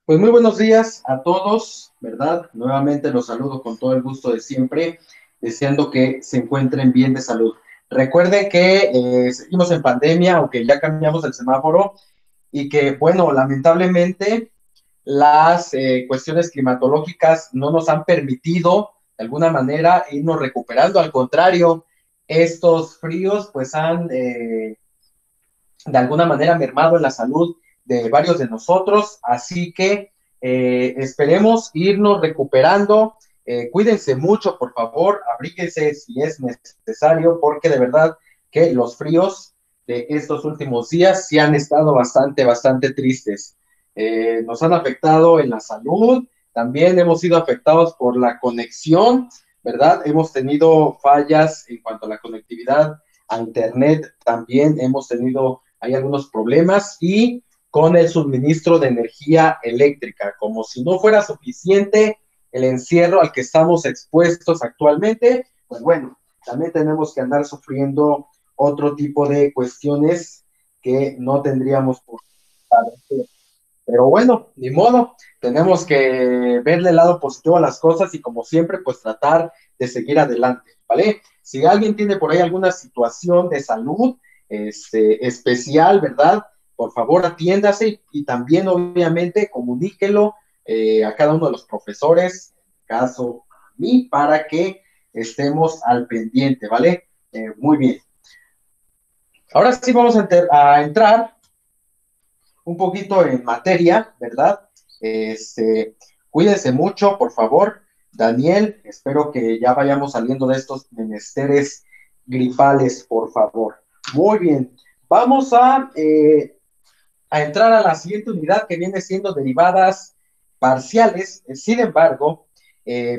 Pues muy buenos días a todos, ¿verdad? Nuevamente los saludo con todo el gusto de siempre, deseando que se encuentren bien de salud. Recuerden que seguimos en pandemia, aunque ya cambiamos el semáforo, y que, bueno, lamentablemente las cuestiones climatológicas no nos han permitido, de alguna manera, irnos recuperando. Al contrario, estos fríos, pues, han de alguna manera mermado en la salud de varios de nosotros, así que esperemos irnos recuperando. Cuídense mucho, por favor, abríguense si es necesario, porque de verdad que los fríos de estos últimos días sí han estado bastante tristes. Nos han afectado en la salud, también hemos sido afectados por la conexión, ¿verdad? Hemos tenido fallas en cuanto a la conectividad a internet, también hemos tenido hay algunos problemas y con el suministro de energía eléctrica, como si no fuera suficiente el encierro al que estamos expuestos actualmente, pues bueno, también tenemos que andar sufriendo otro tipo de cuestiones que no tendríamos por padecer. Pero bueno, ni modo, tenemos que verle el lado positivo a las cosas y como siempre, pues tratar de seguir adelante, ¿vale? Si alguien tiene por ahí alguna situación de salud especial, ¿verdad? Por favor, atiéndase y también, obviamente, comuníquelo a cada uno de los profesores, en este caso a mí, para que estemos al pendiente, ¿vale? Muy bien. Ahora sí vamos a entrar un poquito en materia, ¿verdad? Cuídense mucho, por favor. Daniel, espero que ya vayamos saliendo de estos menesteres gripales, por favor. Muy bien, vamos a entrar a la siguiente unidad que viene siendo derivadas parciales. Sin embargo,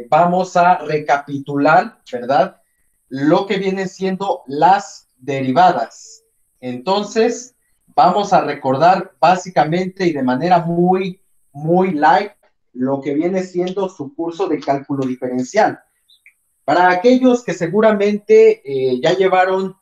vamos a recapitular, ¿verdad? Lo que vienen siendo las derivadas. Entonces, vamos a recordar básicamente y de manera muy light lo que viene siendo su curso de cálculo diferencial. Para aquellos que seguramente ya llevaron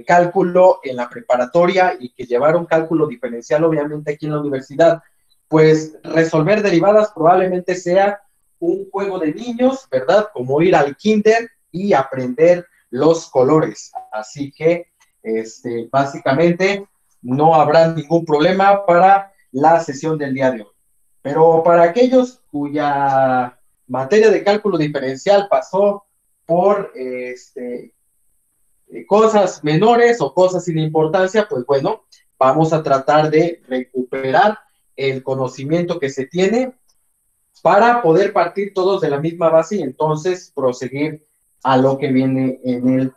cálculo en la preparatoria y que llevaron cálculo diferencial obviamente aquí en la universidad, pues resolver derivadas probablemente sea un juego de niños, ¿verdad? Como ir al kinder y aprender los colores. Así que básicamente no habrá ningún problema para la sesión del día de hoy. Pero para aquellos cuya materia de cálculo diferencial pasó por cosas menores o cosas sin importancia, pues bueno, vamos a tratar de recuperar el conocimiento que se tiene para poder partir todos de la misma base y entonces proseguir a lo que viene en el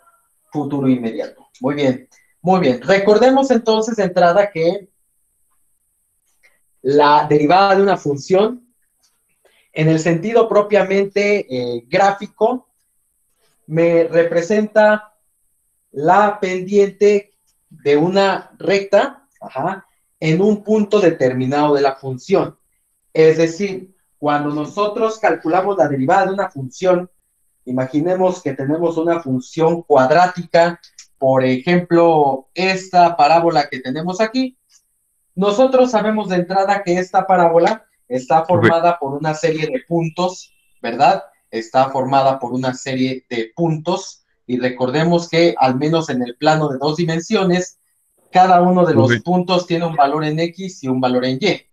futuro inmediato. Muy bien, muy bien. Recordemos entonces de entrada que la derivada de una función, en el sentido propiamente gráfico, me representa la pendiente de una recta, en un punto determinado de la función. Es decir, cuando nosotros calculamos la derivada de una función, imaginemos que tenemos una función cuadrática, por ejemplo, esta parábola que tenemos aquí, nosotros sabemos de entrada que esta parábola está formada por una serie de puntos, ¿verdad? Está formada por una serie de puntos y recordemos que al menos en el plano de dos dimensiones, cada uno de los puntos tiene un valor en X y un valor en Y.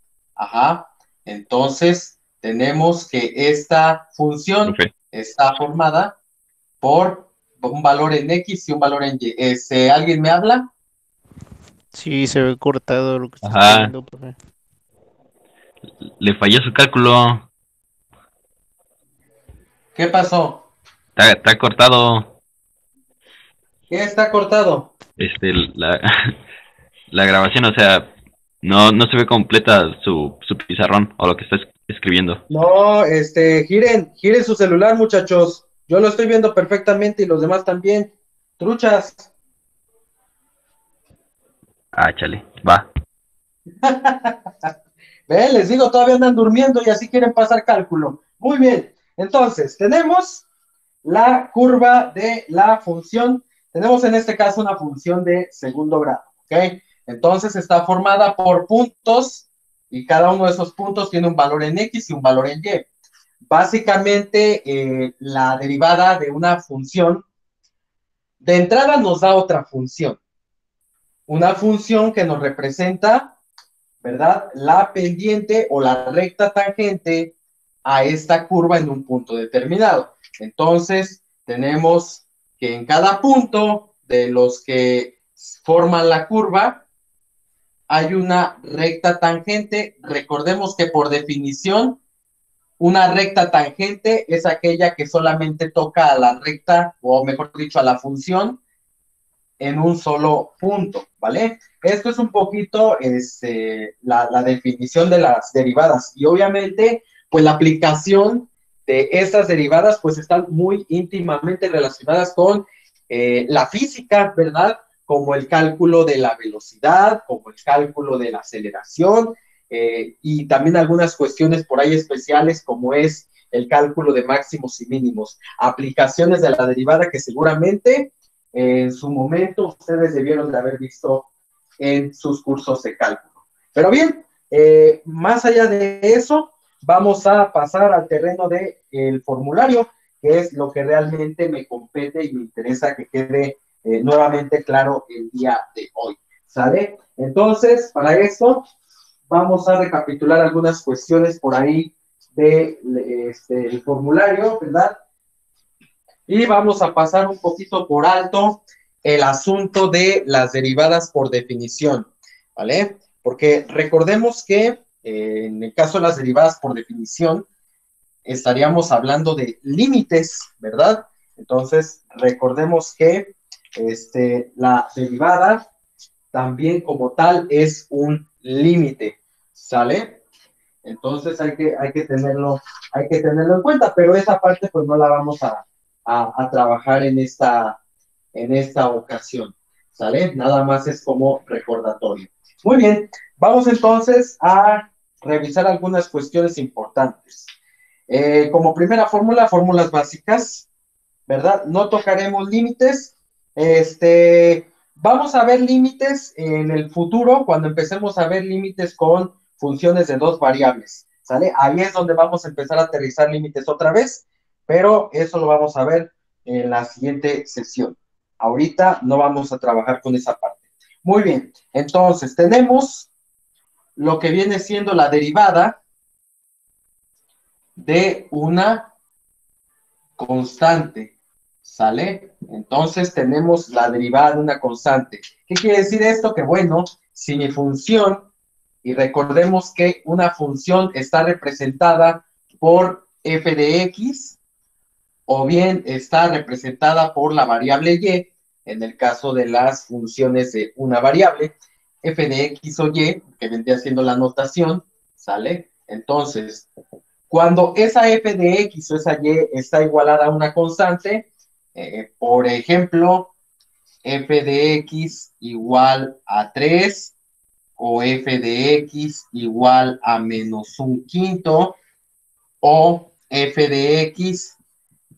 Entonces, tenemos que esta función está formada por un valor en X y un valor en Y. ¿Alguien me habla? Sí, se ve cortado lo que está escribiendo, profe. Le falló su cálculo. ¿Qué pasó? Está cortado. ¿Qué está cortado? La, la grabación, o sea, no se ve completa su pizarrón o lo que está escribiendo. No, giren su celular, muchachos. Yo lo estoy viendo perfectamente y los demás también. Truchas. Chale, va. Ven, les digo, todavía andan durmiendo y así quieren pasar cálculo. Muy bien, entonces, tenemos la curva de la función. Tenemos en este caso una función de segundo grado, ¿ok? Entonces está formada por puntos y cada uno de esos puntos tiene un valor en X y un valor en Y. Básicamente, la derivada de una función, de entrada nos da otra función. Una función que nos representa, ¿verdad?, la pendiente o la recta tangente a esta curva en un punto determinado. Entonces, tenemos que en cada punto de los que forman la curva hay una recta tangente. Recordemos que por definición, una recta tangente es aquella que solamente toca a la recta, o mejor dicho, a la función en un solo punto, ¿vale? Esto es un poquito la definición de las derivadas, y obviamente, pues la aplicación de estas derivadas, pues están muy íntimamente relacionadas con la física, ¿verdad? Como el cálculo de la velocidad, como el cálculo de la aceleración, y también algunas cuestiones por ahí especiales, como es el cálculo de máximos y mínimos. Aplicaciones de la derivada que seguramente en su momento ustedes debieron de haber visto en sus cursos de cálculo. Pero bien, más allá de eso, vamos a pasar al terreno del formulario, que es lo que realmente me compete y me interesa que quede nuevamente claro el día de hoy. ¿Sale? Entonces, para esto, vamos a recapitular algunas cuestiones por ahí del formulario, ¿verdad? Y vamos a pasar un poquito por alto el asunto de las derivadas por definición, ¿vale? Porque recordemos que en el caso de las derivadas por definición, estaríamos hablando de límites, ¿verdad? Entonces, recordemos que la derivada también como tal es un límite, ¿sale? Entonces hay que tenerlo en cuenta, pero esa parte pues no la vamos a trabajar en esta ocasión, ¿sale? Nada más es como recordatorio. Muy bien, vamos entonces a revisar algunas cuestiones importantes. Como primera fórmula, fórmulas básicas, ¿verdad? No tocaremos límites. Vamos a ver límites en el futuro cuando empecemos a ver límites con funciones de dos variables, ¿sale? Ahí es donde vamos a empezar a aterrizar límites otra vez, pero eso lo vamos a ver en la siguiente sesión. Ahorita no vamos a trabajar con esa parte. Muy bien, entonces tenemos lo que viene siendo la derivada de una constante, ¿sale? Entonces tenemos la derivada de una constante. ¿Qué quiere decir esto? Que bueno, si mi función, y recordemos que una función está representada por f de x, o bien está representada por la variable y, en el caso de las funciones de una variable, f de x o y, que vendría siendo la notación, ¿sale? Entonces, cuando esa f de x o esa y está igualada a una constante, por ejemplo, f de x igual a 3, o f de x igual a menos un quinto, o f de x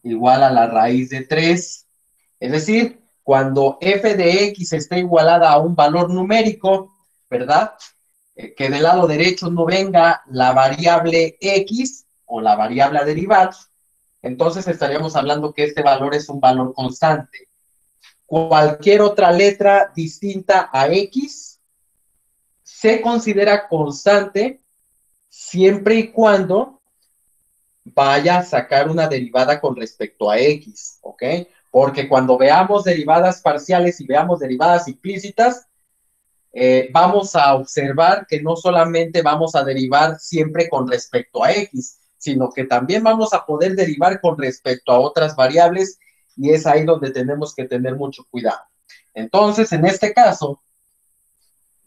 igual a la raíz de 3. Es decir, cuando f de x está igualada a un valor numérico, ¿verdad? Que del lado derecho no venga la variable x o la variable a derivar, entonces estaríamos hablando que este valor es un valor constante. Cualquier otra letra distinta a x se considera constante siempre y cuando vaya a sacar una derivada con respecto a x, ¿ok? Porque cuando veamos derivadas parciales y veamos derivadas implícitas, vamos a observar que no solamente vamos a derivar siempre con respecto a x, sino que también vamos a poder derivar con respecto a otras variables, y es ahí donde tenemos que tener mucho cuidado. Entonces, en este caso,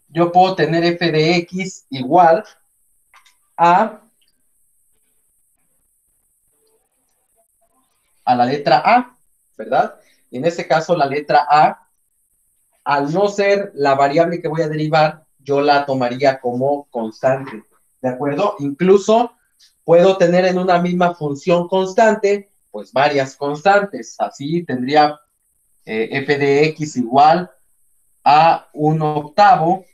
yo puedo tener f de x igual a la letra A, ¿verdad? Y en este caso, la letra A, al no ser la variable que voy a derivar, yo la tomaría como constante, ¿de acuerdo? Incluso puedo tener en una misma función constante, pues varias constantes. Así tendría f de x igual a 1/8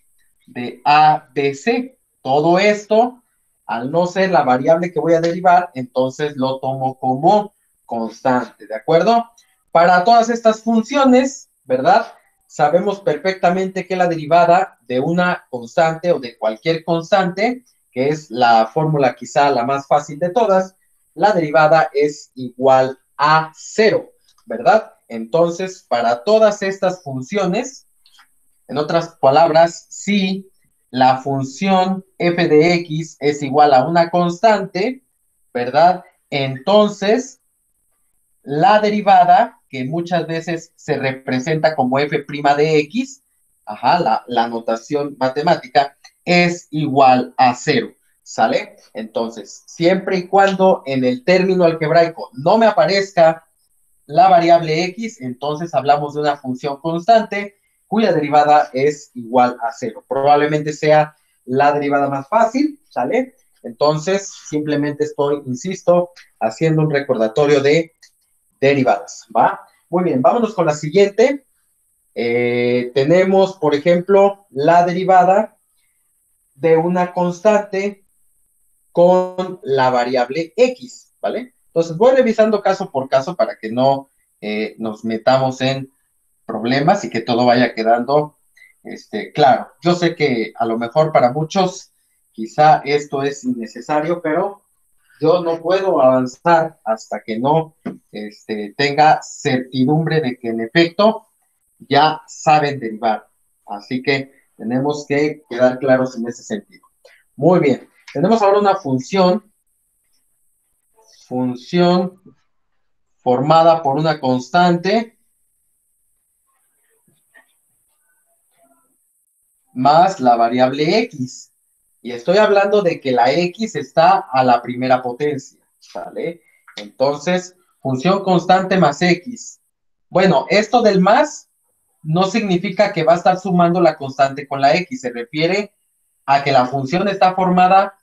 de ABC, Todo esto, al no ser la variable que voy a derivar, entonces lo tomo como constante, ¿de acuerdo? Para todas estas funciones, ¿verdad? Sabemos perfectamente que la derivada de una constante o de cualquier constante, que es la fórmula quizá la más fácil de todas, la derivada es igual a 0, ¿verdad? Entonces, para todas estas funciones, en otras palabras, si la función f de x es igual a una constante, ¿verdad? Entonces, la derivada, que muchas veces se representa como f' de x, la notación matemática, es igual a 0, ¿sale? Entonces, siempre y cuando en el término algebraico no me aparezca la variable x, entonces hablamos de una función constante cuya derivada es igual a 0. Probablemente sea la derivada más fácil, ¿sale? Entonces, simplemente estoy, insisto, haciendo un recordatorio de derivadas, ¿va? Muy bien, vámonos con la siguiente. Tenemos, por ejemplo, la derivada de una constante con la variable x, ¿vale? Entonces voy revisando caso por caso para que no nos metamos en problemas y que todo vaya quedando claro. Yo sé que a lo mejor para muchos quizá esto es innecesario, pero yo no puedo avanzar hasta que no tenga certidumbre de que en efecto ya saben derivar. Así que tenemos que quedar claros en ese sentido. Muy bien. Tenemos ahora una función formada por una constante más la variable x. Y estoy hablando de que la x está a la primera potencia, ¿vale? Entonces, función constante más x. Bueno, esto del más no significa que va a estar sumando la constante con la x. Se refiere a que la función está formada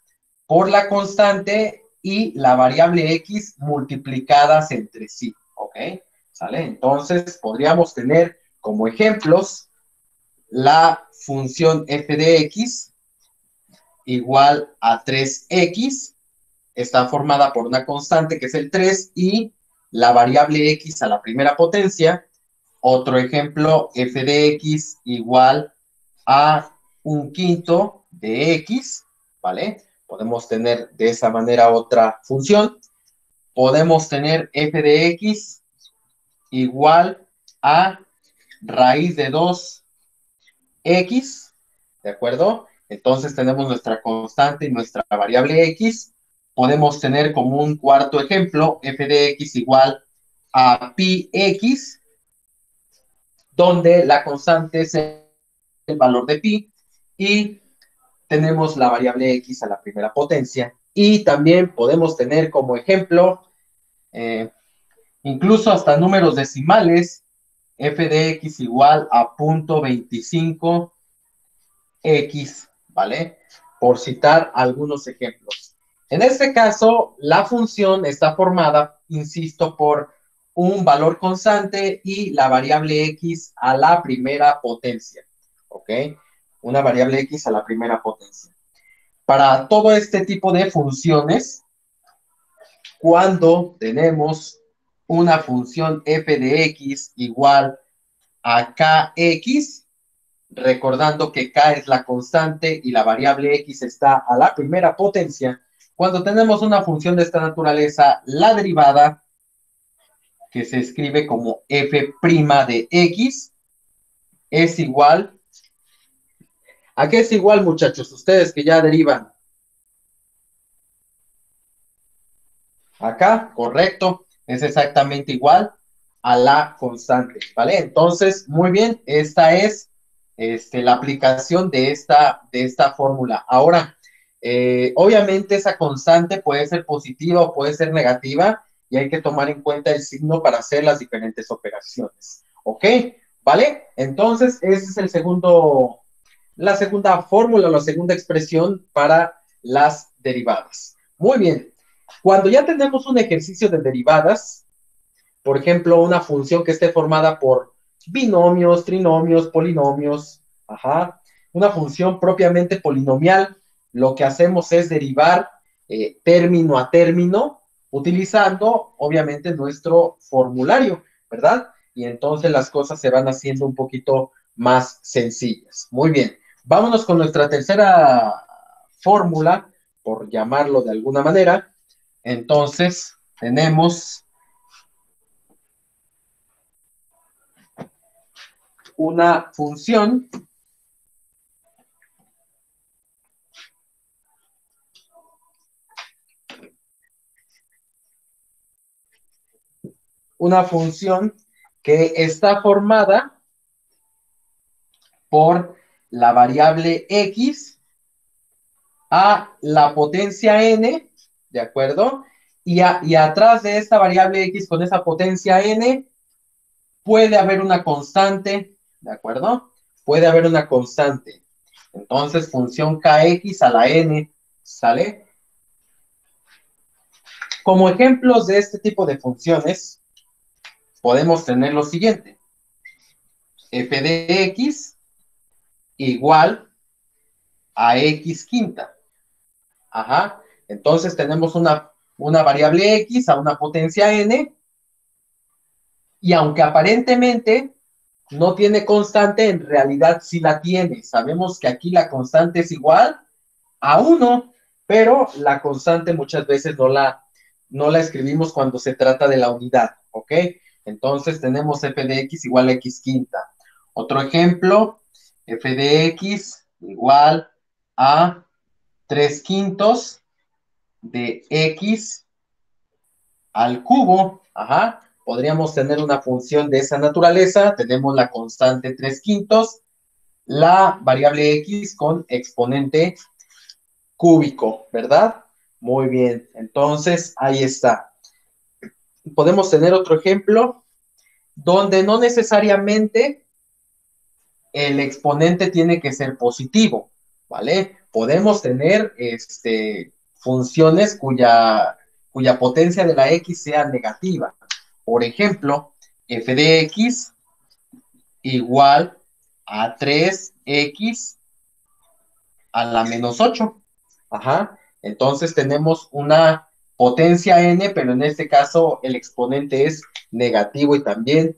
por la constante y la variable x multiplicadas entre sí, ¿ok? ¿Sale? Entonces, podríamos tener como ejemplos la función f de x igual a 3x, está formada por una constante que es el 3 y la variable x a la primera potencia. Otro ejemplo, f de x igual a 1/5 de x, ¿vale? Podemos tener de esa manera otra función. Podemos tener f de x igual a raíz de 2x, ¿de acuerdo? Entonces tenemos nuestra constante y nuestra variable x. Podemos tener como un cuarto ejemplo, f de x igual a pi x, donde la constante es el valor de pi y tenemos la variable x a la primera potencia. Y también podemos tener como ejemplo, incluso hasta números decimales, f de x igual a 0.25 x, ¿vale? Por citar algunos ejemplos. En este caso, la función está formada, insisto, por un valor constante y la variable x a la primera potencia, ¿ok? Una variable x a la primera potencia. Para todo este tipo de funciones, cuando tenemos una función f de x igual a kx, recordando que k es la constante y la variable x está a la primera potencia, cuando tenemos una función de esta naturaleza, la derivada, que se escribe como f' de x, es igual. ¿A qué es igual, muchachos? Ustedes que ya derivan. Acá, correcto, es exactamente igual a la constante, ¿vale? Entonces, muy bien, esta es la aplicación de esta fórmula. Ahora, obviamente esa constante puede ser positiva o puede ser negativa y hay que tomar en cuenta el signo para hacer las diferentes operaciones, ¿ok? ¿Vale? Entonces, ese es la segunda fórmula, la segunda expresión para las derivadas. Muy bien. Cuando ya tenemos un ejercicio de derivadas, por ejemplo, una función que esté formada por binomios, trinomios, polinomios, una función propiamente polinomial, lo que hacemos es derivar término a término, utilizando, obviamente, nuestro formulario, ¿verdad? Y entonces las cosas se van haciendo un poquito más sencillas. Muy bien, vámonos con nuestra tercera fórmula, por llamarlo de alguna manera. Entonces, tenemos una función que está formada por la variable x a la potencia n, ¿de acuerdo? Y atrás de esta variable x con esa potencia n, puede haber una constante, ¿de acuerdo? Puede haber una constante. Entonces, función kx a la n, ¿sale? Como ejemplos de este tipo de funciones, podemos tener lo siguiente. F de x igual a x quinta. Ajá. Entonces tenemos una variable x a una potencia n, y aunque aparentemente no tiene constante, en realidad sí la tiene. Sabemos que aquí la constante es igual a 1, pero la constante muchas veces no la escribimos cuando se trata de la unidad, ¿ok? Entonces tenemos f de x igual a x quinta. Otro ejemplo, f de x igual a 3 quintos de x al cubo. Ajá. Podríamos tener una función de esa naturaleza. Tenemos la constante 3 quintos, la variable x con exponente cúbico, ¿verdad? Muy bien. Entonces, ahí está. Podemos tener otro ejemplo donde no necesariamente el exponente tiene que ser positivo, ¿vale? Podemos tener funciones cuya potencia de la x sea negativa. Por ejemplo, f de x igual a 3x a la menos 8. Ajá. Entonces tenemos una potencia n, pero en este caso el exponente es negativo y también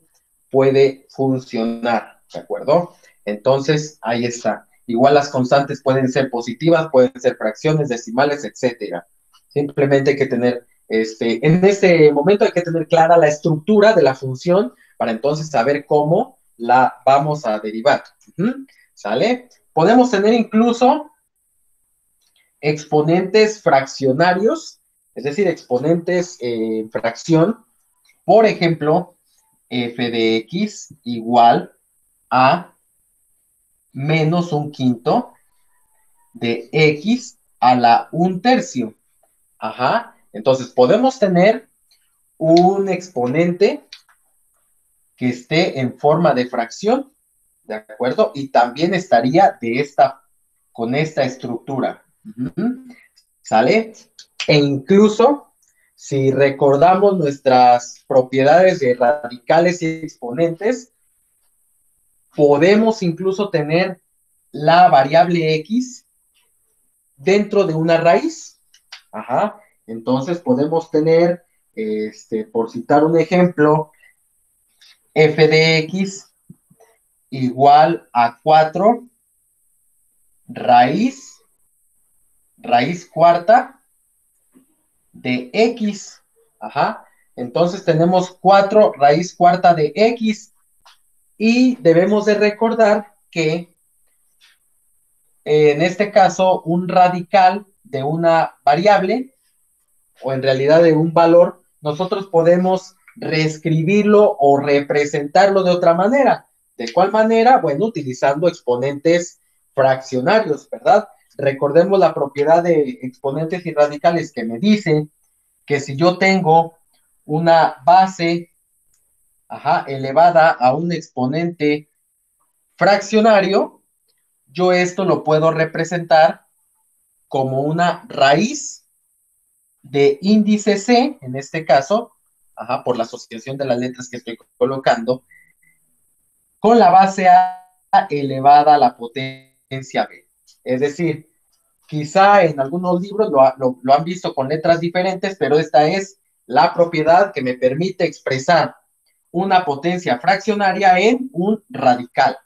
puede funcionar, ¿de acuerdo? Entonces, ahí está. Igual las constantes pueden ser positivas, pueden ser fracciones, decimales, etcétera. Simplemente hay que tener, en este momento hay que tener clara la estructura de la función para entonces saber cómo la vamos a derivar. ¿Sale? Podemos tener incluso exponentes fraccionarios, es decir, exponentes en fracción. Por ejemplo, f de x igual a menos un quinto de x a la un tercio. Ajá. Entonces, podemos tener un exponente que esté en forma de fracción, ¿de acuerdo? Y también estaría con esta estructura. ¿Sale? E incluso, si recordamos nuestras propiedades de radicales y exponentes, podemos incluso tener la variable x dentro de una raíz. Ajá. Entonces podemos tener, por citar un ejemplo, f de x igual a 4 raíz cuarta de x. Ajá. Entonces tenemos 4 raíz cuarta de x y debemos de recordar que en este caso un radical de una variable o en realidad de un valor, nosotros podemos reescribirlo o representarlo de otra manera. ¿De cuál manera? Bueno, utilizando exponentes fraccionarios, ¿verdad? Recordemos la propiedad de exponentes y radicales que me dice que si yo tengo una base elevada a un exponente fraccionario, yo esto lo puedo representar como una raíz de índice C, en este caso, por la asociación de las letras que estoy colocando, con la base A elevada a la potencia B. Es decir, Quizá en algunos libros lo han visto con letras diferentes, pero esta es la propiedad que me permite expresar una potencia fraccionaria en un radical.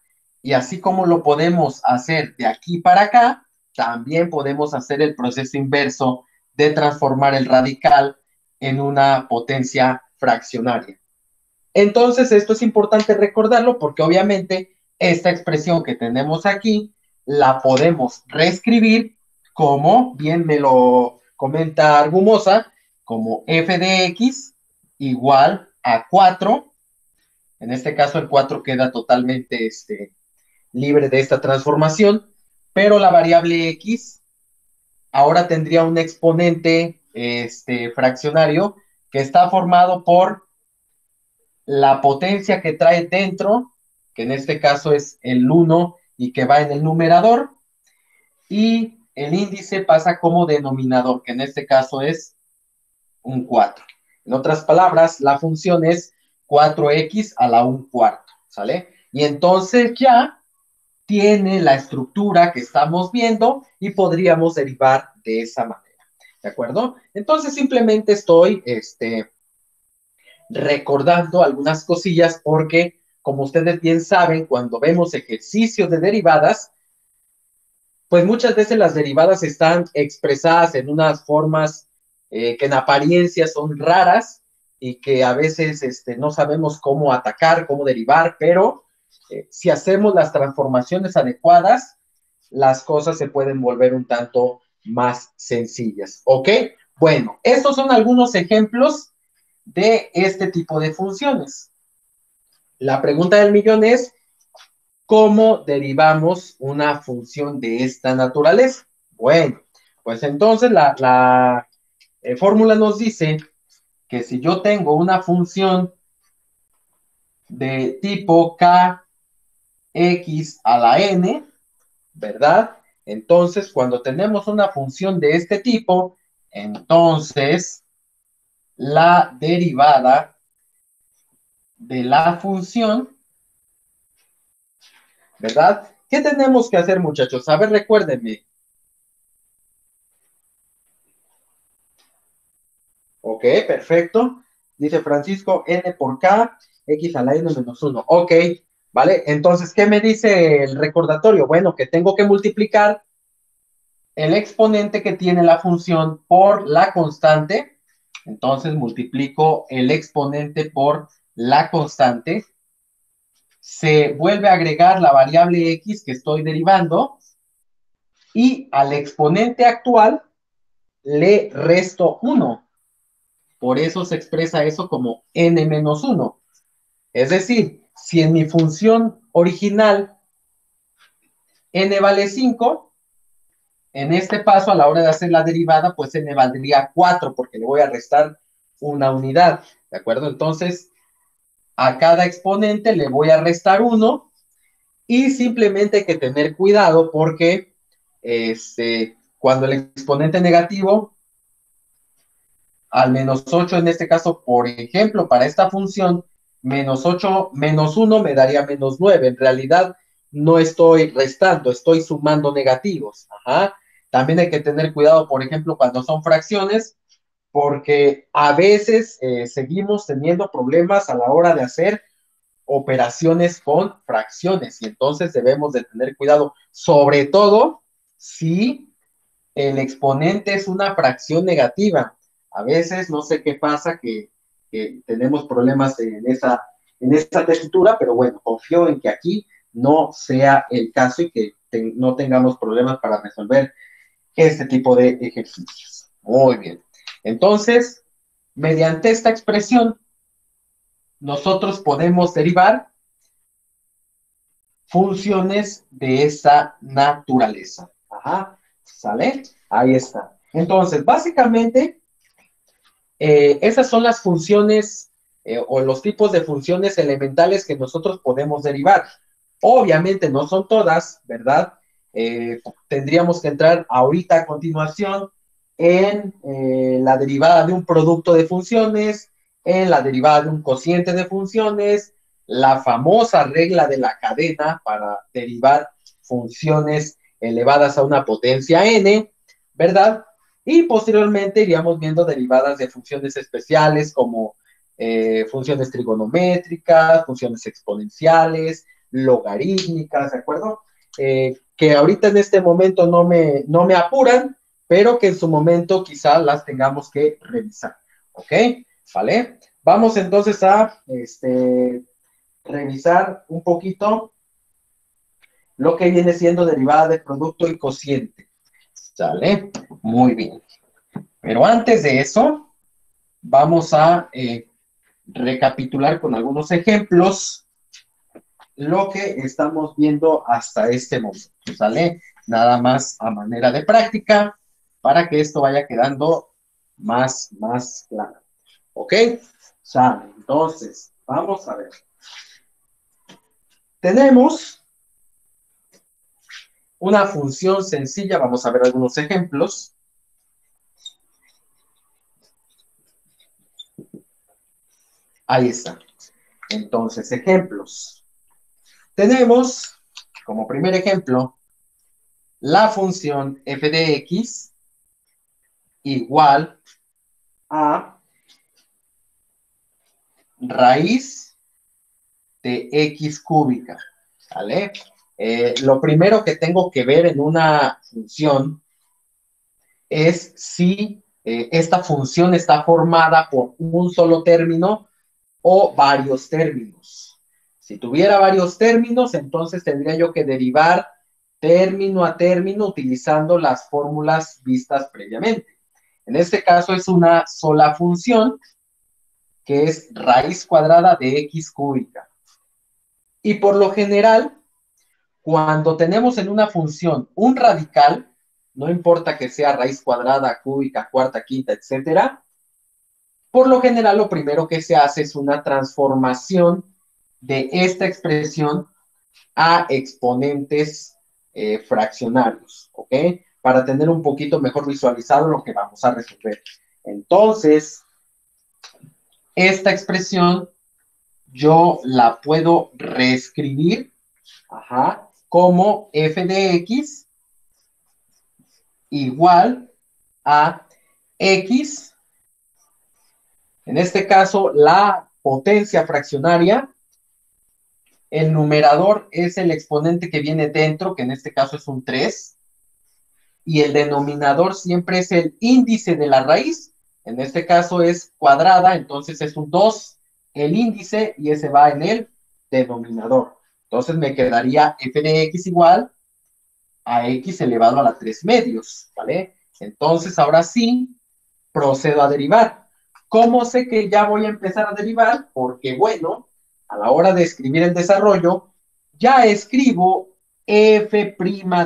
Y así como lo podemos hacer de aquí para acá, también podemos hacer el proceso inverso de transformar el radical en una potencia fraccionaria. Entonces, esto es importante recordarlo porque obviamente esta expresión que tenemos aquí la podemos reescribir como, bien me lo comenta Argumosa, como f de x igual a 4. En este caso el 4 queda totalmente libre de esta transformación, pero la variable x ahora tendría un exponente fraccionario que está formado por la potencia que trae dentro, que en este caso es el 1 y que va en el numerador, y el índice pasa como denominador, que en este caso es un 4. En otras palabras, la función es 4x a la 1/4, ¿sale? Y entonces ya tiene la estructura que estamos viendo y podríamos derivar de esa manera, ¿de acuerdo? Entonces simplemente estoy recordando algunas cosillas porque, como ustedes bien saben, cuando vemos ejercicios de derivadas, pues muchas veces las derivadas están expresadas en unas formas que en apariencia son raras y que a veces no sabemos cómo atacar, cómo derivar, pero si hacemos las transformaciones adecuadas, las cosas se pueden volver un tanto más sencillas, ¿ok? Bueno, estos son algunos ejemplos de este tipo de funciones. La pregunta del millón es, ¿cómo derivamos una función de esta naturaleza? Bueno, pues entonces la fórmula nos dice que si yo tengo una función de tipo kx a la n, ¿verdad? Entonces, cuando tenemos una función de este tipo, entonces la derivada de la función, ¿verdad? ¿Qué tenemos que hacer, muchachos? A ver, recuérdenme. Ok, perfecto. Dice Francisco, n por k, x a la n menos 1. Ok, ¿vale? Entonces, ¿qué me dice el recordatorio? Bueno, que tengo que multiplicar el exponente que tiene la función por la constante. Entonces, multiplico el exponente por la constante. Se vuelve a agregar la variable x que estoy derivando. Y al exponente actual le resto 1. Por eso se expresa eso como n menos 1. Es decir, si en mi función original n vale 5, en este paso a la hora de hacer la derivada, pues n valdría 4 porque le voy a restar una unidad. ¿De acuerdo? Entonces, a cada exponente le voy a restar 1 y simplemente hay que tener cuidado porque cuando el exponente negativo al menos 8 en este caso, por ejemplo, para esta función, menos 8 menos 1 me daría menos 9. En realidad no estoy restando, estoy sumando negativos. Ajá. También hay que tener cuidado, por ejemplo, cuando son fracciones, porque a veces seguimos teniendo problemas a la hora de hacer operaciones con fracciones y entonces debemos de tener cuidado, sobre todo si el exponente es una fracción negativa. A veces no sé qué pasa, que tenemos problemas en esa tesitura, pero bueno, confío en que aquí no sea el caso y que no tengamos problemas para resolver este tipo de ejercicios. Muy bien. Entonces, mediante esta expresión, nosotros podemos derivar funciones de esa naturaleza. Ajá, ¿sale? Ahí está. Entonces, básicamente, esas son las funciones o los tipos de funciones elementales que nosotros podemos derivar. Obviamente no son todas, ¿verdad? Tendríamos que entrar ahorita a continuación en la derivada de un producto de funciones, en la derivada de un cociente de funciones, la famosa regla de la cadena para derivar funciones elevadas a una potencia n, ¿verdad? Y posteriormente iríamos viendo derivadas de funciones especiales como funciones trigonométricas, funciones exponenciales, logarítmicas, ¿de acuerdo? Que ahorita en este momento no me apuran, pero que en su momento quizá las tengamos que revisar, ¿ok? ¿Vale? Vamos entonces a revisar un poquito lo que viene siendo derivada de producto y cociente, ¿sale? Muy bien. Pero antes de eso, vamos a recapitular con algunos ejemplos lo que estamos viendo hasta este momento, ¿sale? Nada más a manera de práctica para que esto vaya quedando más claro, ¿ok? ¿Sale? Entonces, vamos a ver. Tenemos una función sencilla, vamos a ver algunos ejemplos. Ahí está. Entonces, ejemplos. Tenemos, como primer ejemplo, la función f de x igual a raíz de x cúbica, ¿vale? Lo primero que tengo que ver en una función es si esta función está formada por un solo término o varios términos. Si tuviera varios términos, entonces tendría yo que derivar término a término utilizando las fórmulas vistas previamente. En este caso es una sola función, que es raíz cuadrada de x cúbica. Y por lo general, cuando tenemos en una función un radical, no importa que sea raíz cuadrada, cúbica, cuarta, quinta, etcétera, por lo general lo primero que se hace es una transformación de esta expresión a exponentes fraccionarios, ¿ok? Para tener un poquito mejor visualizado lo que vamos a resolver. Entonces, esta expresión yo la puedo reescribir como f de x igual a x, en este caso la potencia fraccionaria, el numerador es el exponente que viene dentro, que en este caso es un 3, y el denominador siempre es el índice de la raíz, en este caso es cuadrada, entonces es un 2, el índice, y ese va en el denominador. Entonces me quedaría f de x igual a x elevado a la 3 medios, ¿vale? Entonces ahora sí procedo a derivar. ¿Cómo sé que ya voy a empezar a derivar? Porque, bueno, a la hora de escribir el desarrollo, ya escribo f'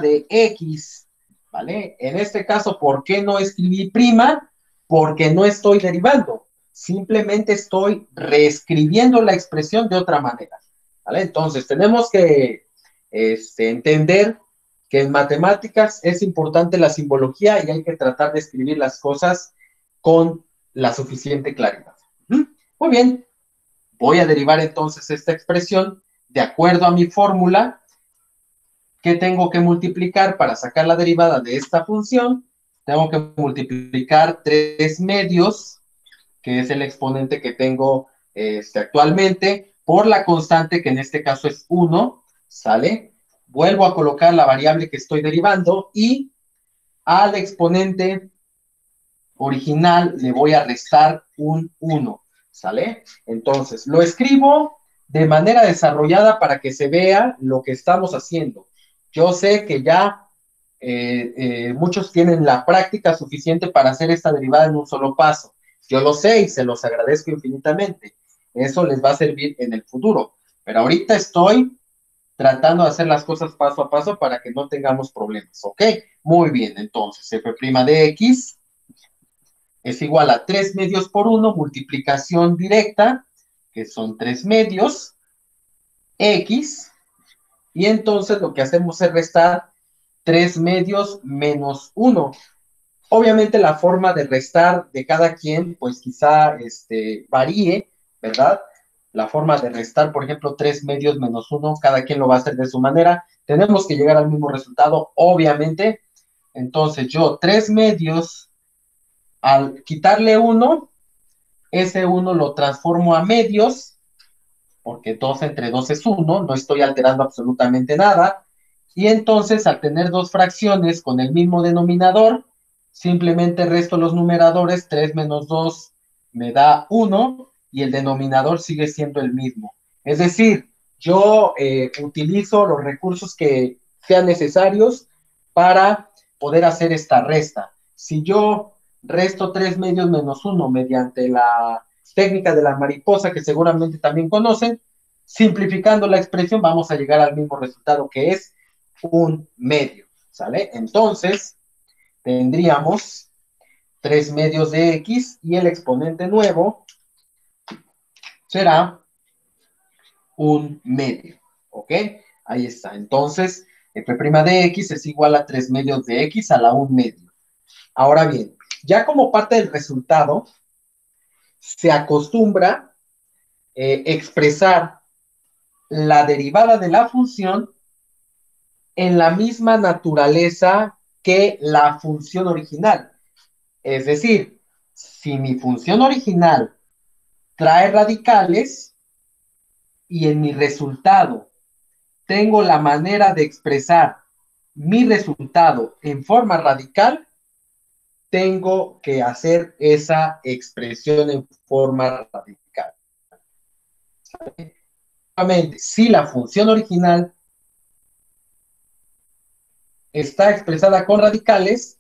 de x, ¿vale? En este caso, ¿por qué no escribí prima? Porque no estoy derivando. Simplemente estoy reescribiendo la expresión de otra manera, ¿vale? Entonces, tenemos que entender que en matemáticas es importante la simbología y hay que tratar de escribir las cosas con la suficiente claridad. Muy bien, voy a derivar entonces esta expresión de acuerdo a mi fórmula que tengo que multiplicar para sacar la derivada de esta función. Tengo que multiplicar 3 medios, que es el exponente que tengo actualmente, por la constante, que en este caso es 1, ¿sale? Vuelvo a colocar la variable que estoy derivando y al exponente original le voy a restar un 1, ¿sale? Entonces, lo escribo de manera desarrollada para que se vea lo que estamos haciendo. Yo sé que ya muchos tienen la práctica suficiente para hacer esta derivada en un solo paso. Yo lo sé y se los agradezco infinitamente. Eso les va a servir en el futuro. Pero ahorita estoy tratando de hacer las cosas paso a paso para que no tengamos problemas, ¿ok? Muy bien, entonces, f' de x es igual a 3 medios por 1, multiplicación directa, que son 3 medios, x, y entonces lo que hacemos es restar 3 medios menos 1. Obviamente la forma de restar de cada quien, pues quizá varíe, ¿verdad? la forma de restar, por ejemplo, 3 medios menos 1, cada quien lo va a hacer de su manera. Tenemos que llegar al mismo resultado, obviamente. Entonces yo 3 medios, al quitarle 1, ese 1 lo transformo a medios, porque 2 entre 2 es 1, no estoy alterando absolutamente nada. Y entonces, al tener dos fracciones con el mismo denominador, simplemente resto los numeradores, 3 menos 2 me da 1, y el denominador sigue siendo el mismo. Es decir, yo utilizo los recursos que sean necesarios para poder hacer esta resta. Si yo resto 3 medios menos 1 mediante la técnica de la mariposa, que seguramente también conocen, simplificando la expresión vamos a llegar al mismo resultado, que es un medio, ¿sale? Entonces, tendríamos 3 medios de x y el exponente nuevo será un medio, ¿ok? Ahí está. Entonces, f' de x es igual a 3 medios de x a la 1 medio. Ahora bien, ya como parte del resultado, se acostumbra expresar la derivada de la función en la misma naturaleza que la función original. Es decir, si mi función original trae radicales y en mi resultado tengo la manera de expresar mi resultado en forma radical, tengo que hacer esa expresión en forma radical. Si la función original está expresada con radicales,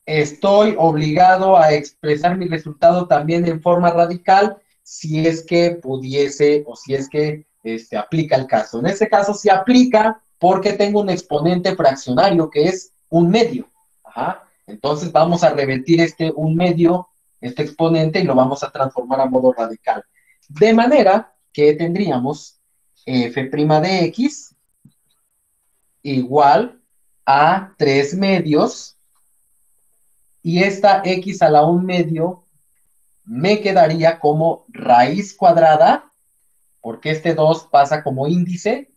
estoy obligado a expresar mi resultado también en forma radical si es que pudiese o si es que aplica el caso. En este caso sí aplica porque tengo un exponente fraccionario que es un medio. Ajá. Entonces vamos a revertir un medio, este exponente, y lo vamos a transformar a modo radical. De manera que tendríamos f' de x igual a 3 medios, y esta x a la 1 medio me quedaría como raíz cuadrada, porque este 2 pasa como índice,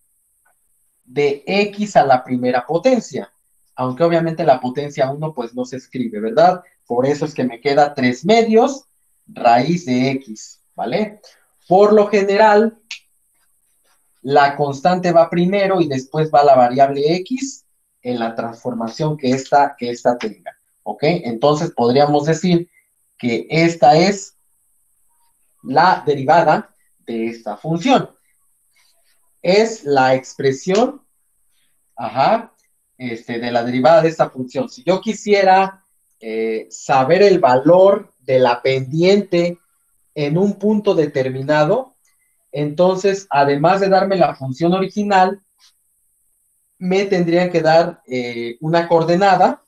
de x a la primera potencia. Aunque obviamente la potencia 1 pues no se escribe, ¿verdad? Por eso es que me queda 3 medios raíz de x, ¿vale? Por lo general, la constante va primero y después va la variable x en la transformación que esta tenga. ¿Ok? Entonces podríamos decir que esta es la derivada de esta función. Es la expresión, de la derivada de esta función. Si yo quisiera saber el valor de la pendiente en un punto determinado, entonces, además de darme la función original, me tendrían que dar una coordenada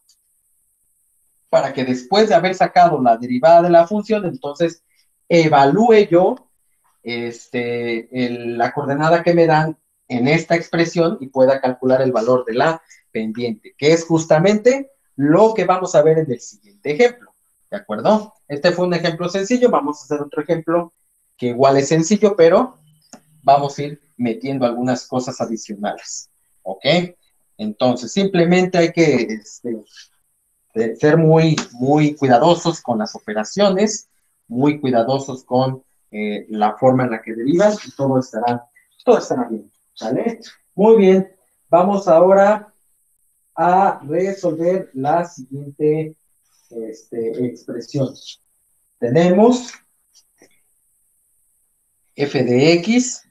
para que después de haber sacado la derivada de la función, entonces evalúe yo la coordenada que me dan en esta expresión y pueda calcular el valor de la pendiente, que es justamente lo que vamos a ver en el siguiente ejemplo. ¿De acuerdo? Este fue un ejemplo sencillo. Vamos a hacer otro ejemplo que igual es sencillo, pero vamos a ir metiendo algunas cosas adicionales. ¿Ok? Entonces, simplemente hay que ser muy, muy cuidadosos con las operaciones, muy cuidadosos con la forma en la que derivan, y todo estará bien. ¿Vale? Muy bien. Vamos ahora a resolver la siguiente expresión. Tenemos f de x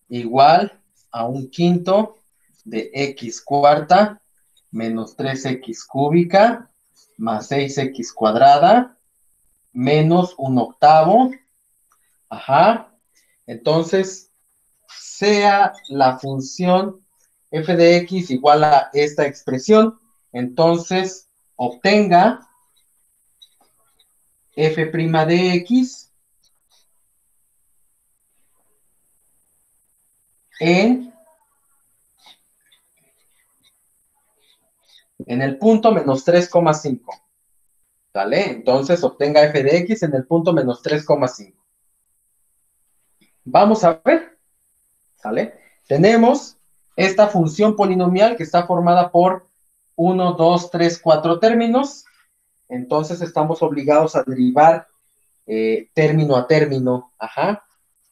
igual a 1/5 de x cuarta menos 3x cúbica más 6x cuadrada menos 1/8. Ajá. Entonces, sea la función f de x igual a esta expresión, entonces obtenga f' de x en el punto menos 3,5. ¿Vale? Entonces obtenga f de x en el punto menos 3,5. Vamos a ver, ¿sale? Tenemos esta función polinomial que está formada por 1, 2, 3, 4 términos. Entonces estamos obligados a derivar término a término,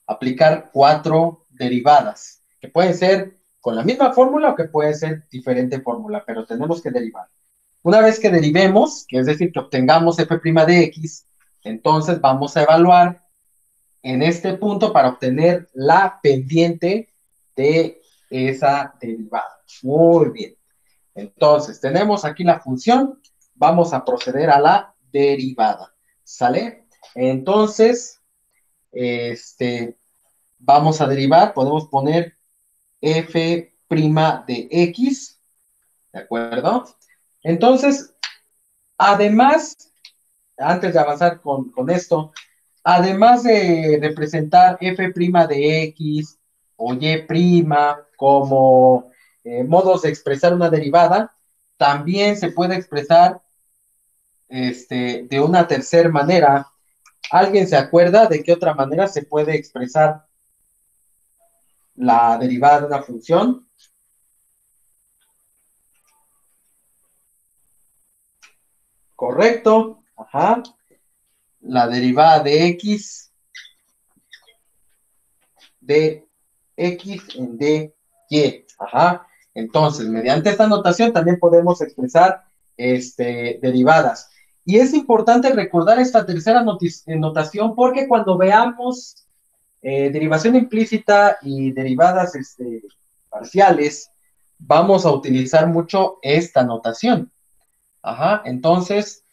aplicar 4 derivadas, que pueden ser con la misma fórmula o que puede ser diferente fórmula, pero tenemos que derivar. Una vez que derivemos, que es decir, que obtengamos f' de x, entonces vamos a evaluar en este punto para obtener la pendiente de esa derivada. Muy bien. Entonces, tenemos aquí la función. Vamos a proceder a la derivada. ¿Sale? Entonces, vamos a derivar. Podemos poner f' de x. ¿De acuerdo? Entonces, además, antes de avanzar con esto, además de representar f' de x o y' como modos de expresar una derivada, también se puede expresar de una tercera manera. ¿Alguien se acuerda de qué otra manera se puede expresar la derivada de una función? Correcto. Ajá. La derivada de x en dy. Ajá. Entonces, mediante esta notación también podemos expresar derivadas. Y es importante recordar esta tercera notación porque cuando veamos derivación implícita y derivadas parciales, vamos a utilizar mucho esta notación. Ajá. Entonces,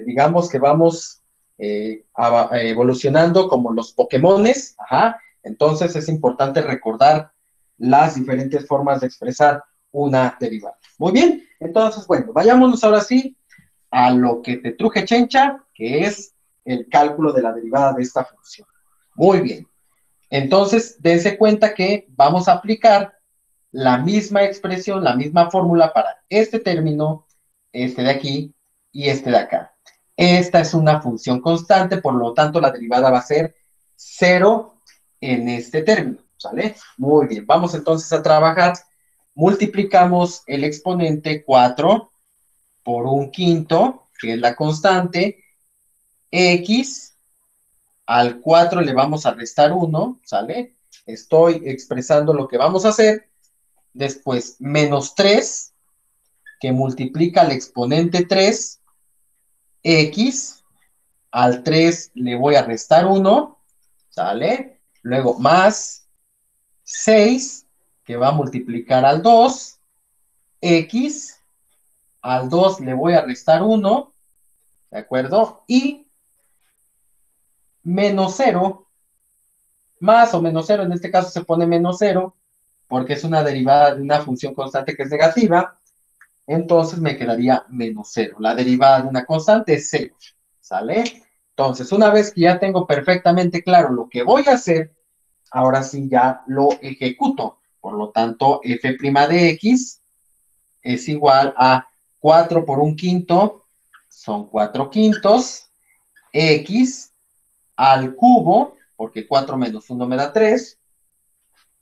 digamos que vamos evolucionando como los Pokémones. Ajá. Entonces es importante recordar las diferentes formas de expresar una derivada. Muy bien, entonces, bueno, vayámonos ahora sí a lo que te truje chencha, que es el cálculo de la derivada de esta función. Muy bien, entonces dense cuenta que vamos a aplicar la misma expresión, la misma fórmula para este término, este de aquí y este de acá. Esta es una función constante, por lo tanto la derivada va a ser 0 en este término, ¿sale? Muy bien, vamos entonces a trabajar. Multiplicamos el exponente 4 por 1/5, que es la constante, x, al 4 le vamos a restar 1, ¿sale? Estoy expresando lo que vamos a hacer. Después, menos 3, que multiplica el exponente 3, x, al 3 le voy a restar 1, ¿sale? Luego, más 6, que va a multiplicar al 2, x, al 2 le voy a restar 1, ¿de acuerdo? Y menos 0, más o menos 0, en este caso se pone menos 0, porque es una derivada de una función constante que es negativa, entonces me quedaría menos 0. La derivada de una constante es 0, ¿sale? Entonces, una vez que ya tengo perfectamente claro lo que voy a hacer, ahora sí ya lo ejecuto. Por lo tanto, f' de x es igual a 4 por 1/5, son 4/5, x al cubo, porque 4 menos 1 me da 3,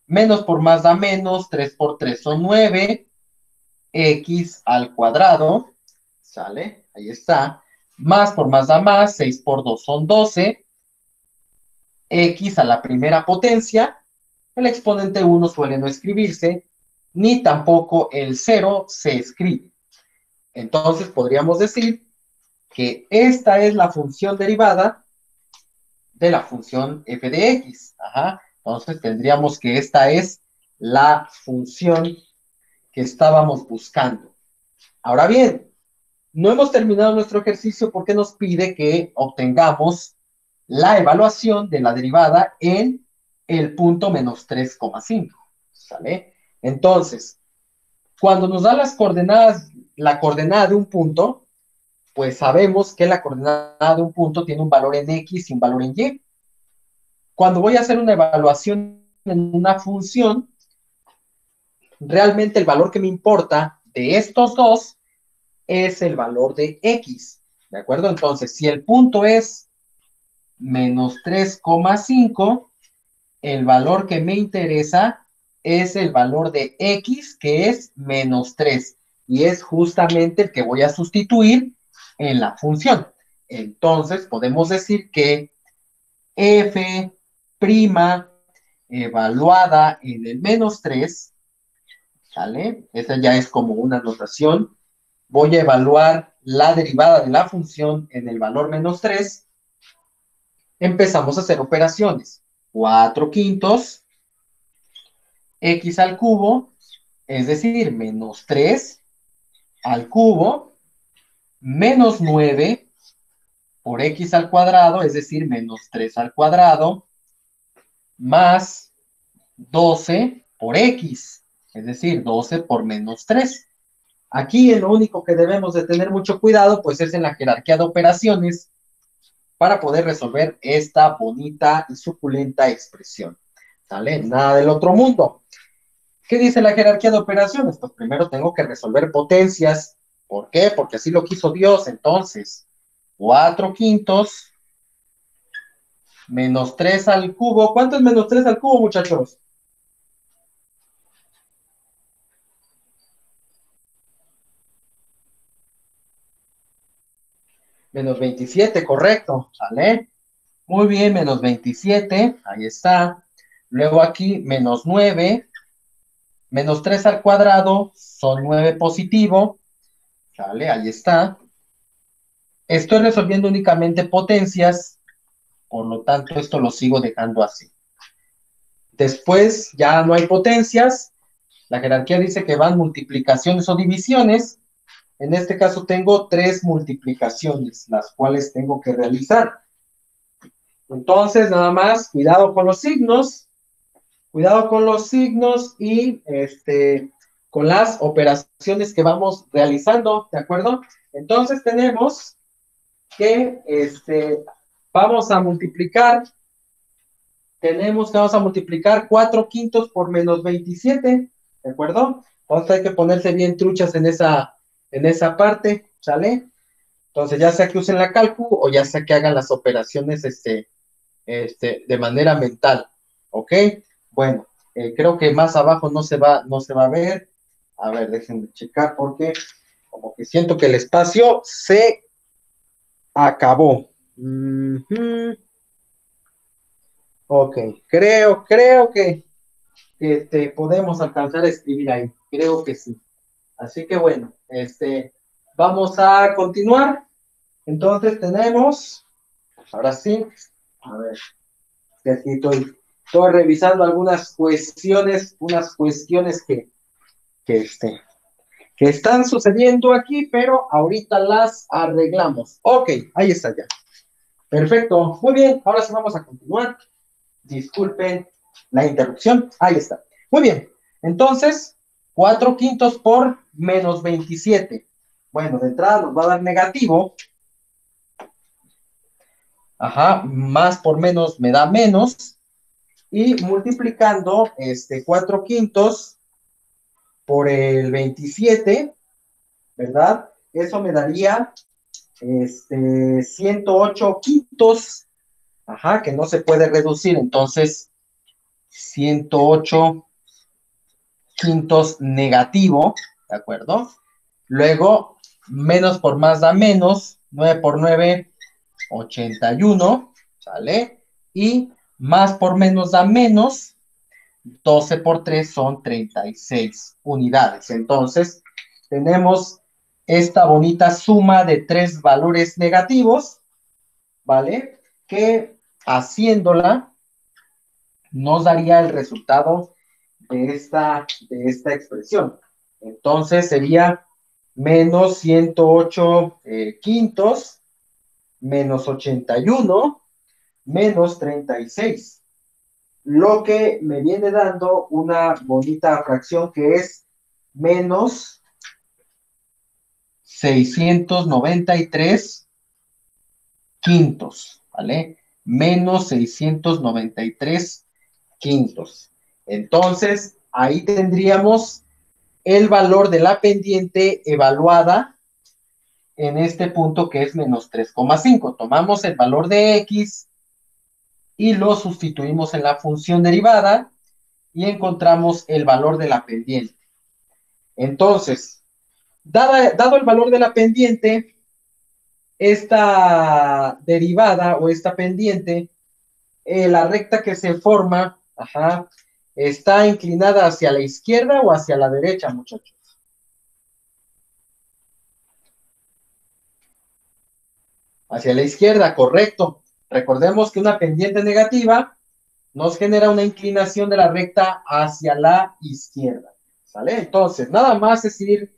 menos por más da menos, 3 por 3 son 9, x al cuadrado, ¿sale? Ahí está. Más por más da más, 6 por 2 son 12, x a la primera potencia, el exponente 1 suele no escribirse, ni tampoco el 0 se escribe. Entonces podríamos decir que esta es la función derivada de la función f de x. Ajá. Entonces tendríamos que esta es la función que estábamos buscando. Ahora bien, no hemos terminado nuestro ejercicio porque nos pide que obtengamos la evaluación de la derivada en el punto menos 3,5. ¿Sale? Entonces, cuando nos da las coordenadas, la coordenada de un punto, pues sabemos que la coordenada de un punto tiene un valor en x y un valor en y. Cuando voy a hacer una evaluación en una función, realmente el valor que me importa de estos dos es el valor de x, ¿de acuerdo? Entonces, si el punto es menos 3,5, el valor que me interesa es el valor de x, que es menos 3, y es justamente el que voy a sustituir en la función. Entonces, podemos decir que f' evaluada en el menos 3, ¿sale? Esa ya es como una notación. Voy a evaluar la derivada de la función en el valor menos 3. Empezamos a hacer operaciones. 4/5 x al cubo, es decir, menos 3 al cubo, menos 9 por x al cuadrado, es decir, menos 3 al cuadrado, más 12 por x, es decir, 12 por menos 3. Aquí en lo único que debemos de tener mucho cuidado, pues es en la jerarquía de operaciones para poder resolver esta bonita y suculenta expresión. ¿Sale? Nada del otro mundo. ¿Qué dice la jerarquía de operaciones? Pues primero tengo que resolver potencias. ¿Por qué? Porque así lo quiso Dios. Entonces, 4/5 menos 3 al cubo. ¿Cuánto es menos 3 al cubo, muchachos? Menos 27, correcto. ¿Sale? Muy bien, menos 27. Ahí está. Luego aquí, menos 9. Menos 3 al cuadrado son 9 positivo. ¿Sale? Ahí está. Estoy resolviendo únicamente potencias, por lo tanto esto lo sigo dejando así. Después ya no hay potencias. La jerarquía dice que van multiplicaciones o divisiones. En este caso tengo 3 multiplicaciones, las cuales tengo que realizar. Entonces, nada más, cuidado con los signos. Cuidado con los signos y con las operaciones que vamos realizando, ¿de acuerdo? Entonces tenemos que vamos a multiplicar, 4/5 por menos 27, ¿de acuerdo? Entonces hay que ponerse bien truchas en esa parte, ¿sale? Entonces ya sea que usen la cálculo o ya sea que hagan las operaciones de manera mental, ¿ok? Bueno, creo que más abajo no se va a ver. A ver, déjenme checar porque como que siento que el espacio se acabó. Ok, creo que podemos alcanzar a escribir ahí. Creo que sí. Así que bueno, vamos a continuar. Entonces tenemos, ahora sí, a ver, que aquí estoy revisando algunas cuestiones, unas cuestiones que están sucediendo aquí, pero ahorita las arreglamos. Ok, ahí está ya. Perfecto, muy bien, ahora sí vamos a continuar. Disculpen la interrupción, ahí está. Muy bien, entonces, 4/5 por menos 27. Bueno, de entrada nos va a dar negativo. Ajá, más por menos me da menos. Y multiplicando 4/5 por el 27, ¿verdad? Eso me daría 108/5. Ajá, que no se puede reducir, entonces 108/5 negativo, ¿de acuerdo? Luego, menos por más da menos, 9 por 9, 81, ¿sale? Y más por menos da menos, 12 por 3 son 36 unidades. Entonces, tenemos esta bonita suma de 3 valores negativos, ¿vale? Que haciéndola nos daría el resultado de esta expresión. Entonces, sería menos 108/5 menos 81 menos 36. Lo que me viene dando una bonita fracción que es menos 693/5, ¿vale? Menos 693/5. Entonces, ahí tendríamos el valor de la pendiente evaluada en este punto que es menos 3,5. Tomamos el valor de x y lo sustituimos en la función derivada y encontramos el valor de la pendiente. Entonces, dado el valor de la pendiente, esta derivada o esta pendiente, la recta que se forma, está inclinada hacia la izquierda o hacia la derecha, muchachos. Hacia la izquierda, correcto. Recordemos que una pendiente negativa nos genera una inclinación de la recta hacia la izquierda. ¿Sale? Entonces, nada más es ir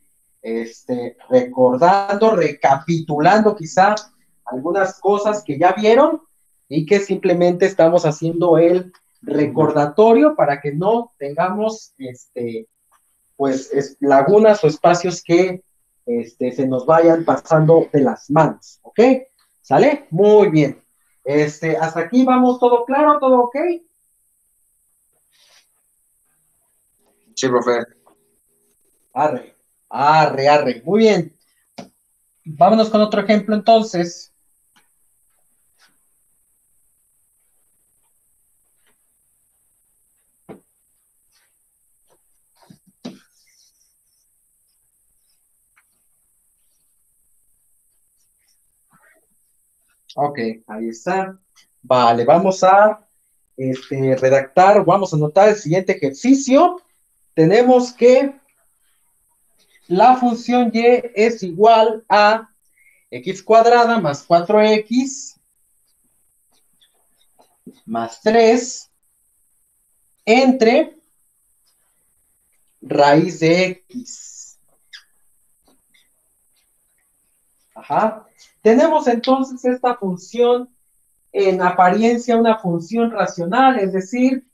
recordando, recapitulando quizá algunas cosas que ya vieron y que simplemente estamos haciendo el recordatorio para que no tengamos lagunas o espacios que se nos vayan pasando de las manos, ¿ok? ¿Sale? Muy bien. Hasta aquí vamos, ¿todo claro? ¿Todo ok? Sí, profe. Arre, arre, arre. Muy bien. Vámonos con otro ejemplo entonces. Ok, ahí está. Vale, vamos a redactar, vamos a anotar el siguiente ejercicio. Tenemos que la función y es igual a x cuadrada más 4x más 3 entre raíz de x. Ajá. Tenemos entonces esta función en apariencia una función racional, es decir,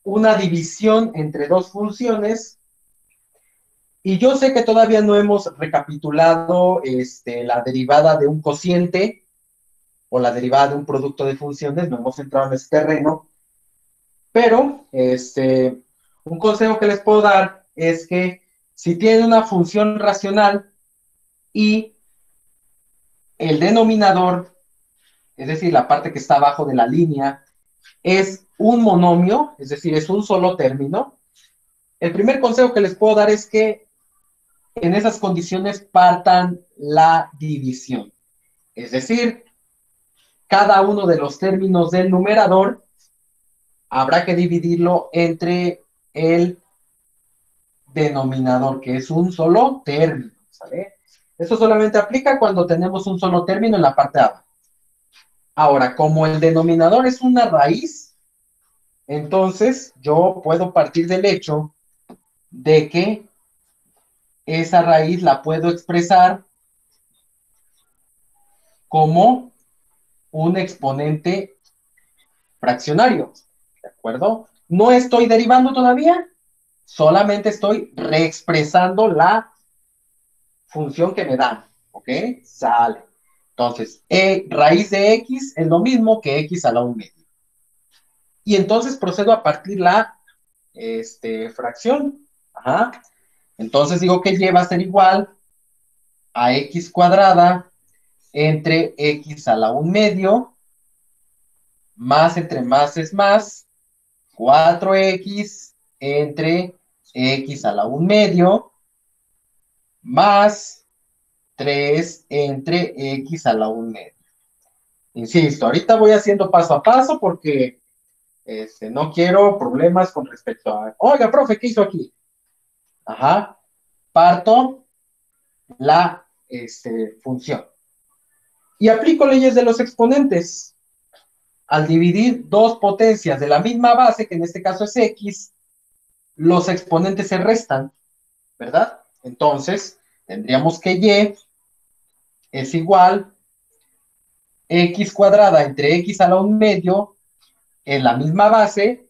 una división entre dos funciones. Y yo sé que todavía no hemos recapitulado la derivada de un cociente o la derivada de un producto de funciones, no hemos entrado en ese terreno, pero un consejo que les puedo dar es que si tienen una función racional y el denominador, es decir, la parte que está abajo de la línea, es un monomio, es decir, es un solo término, el primer consejo que les puedo dar es que en esas condiciones partan la división. Es decir, cada uno de los términos del numerador habrá que dividirlo entre el denominador, que es un solo término, ¿sale? Eso solamente aplica cuando tenemos un solo término en la parte de abajo. Ahora, como el denominador es una raíz, entonces yo puedo partir del hecho de que esa raíz la puedo expresar como un exponente fraccionario, ¿de acuerdo? No estoy derivando todavía, solamente estoy reexpresando la función que me dan, ¿ok? Sale. Entonces, raíz de x es lo mismo que x a la 1 medio. Y entonces procedo a partir la fracción. Ajá. Entonces digo que y va a ser igual a x cuadrada entre x a la 1 medio, más entre más es más, 4x entre x a la 1 medio, más 3 entre x a la 1 medio. Insisto, ahorita voy haciendo paso a paso porque no quiero problemas con respecto a... Oiga, profe, ¿qué hizo aquí? Ajá. Parto la función. Y aplico leyes de los exponentes. Al dividir dos potencias de la misma base, que en este caso es x, los exponentes se restan, ¿verdad? Entonces, tendríamos que y es igual x cuadrada entre x a la 1 medio en la misma base,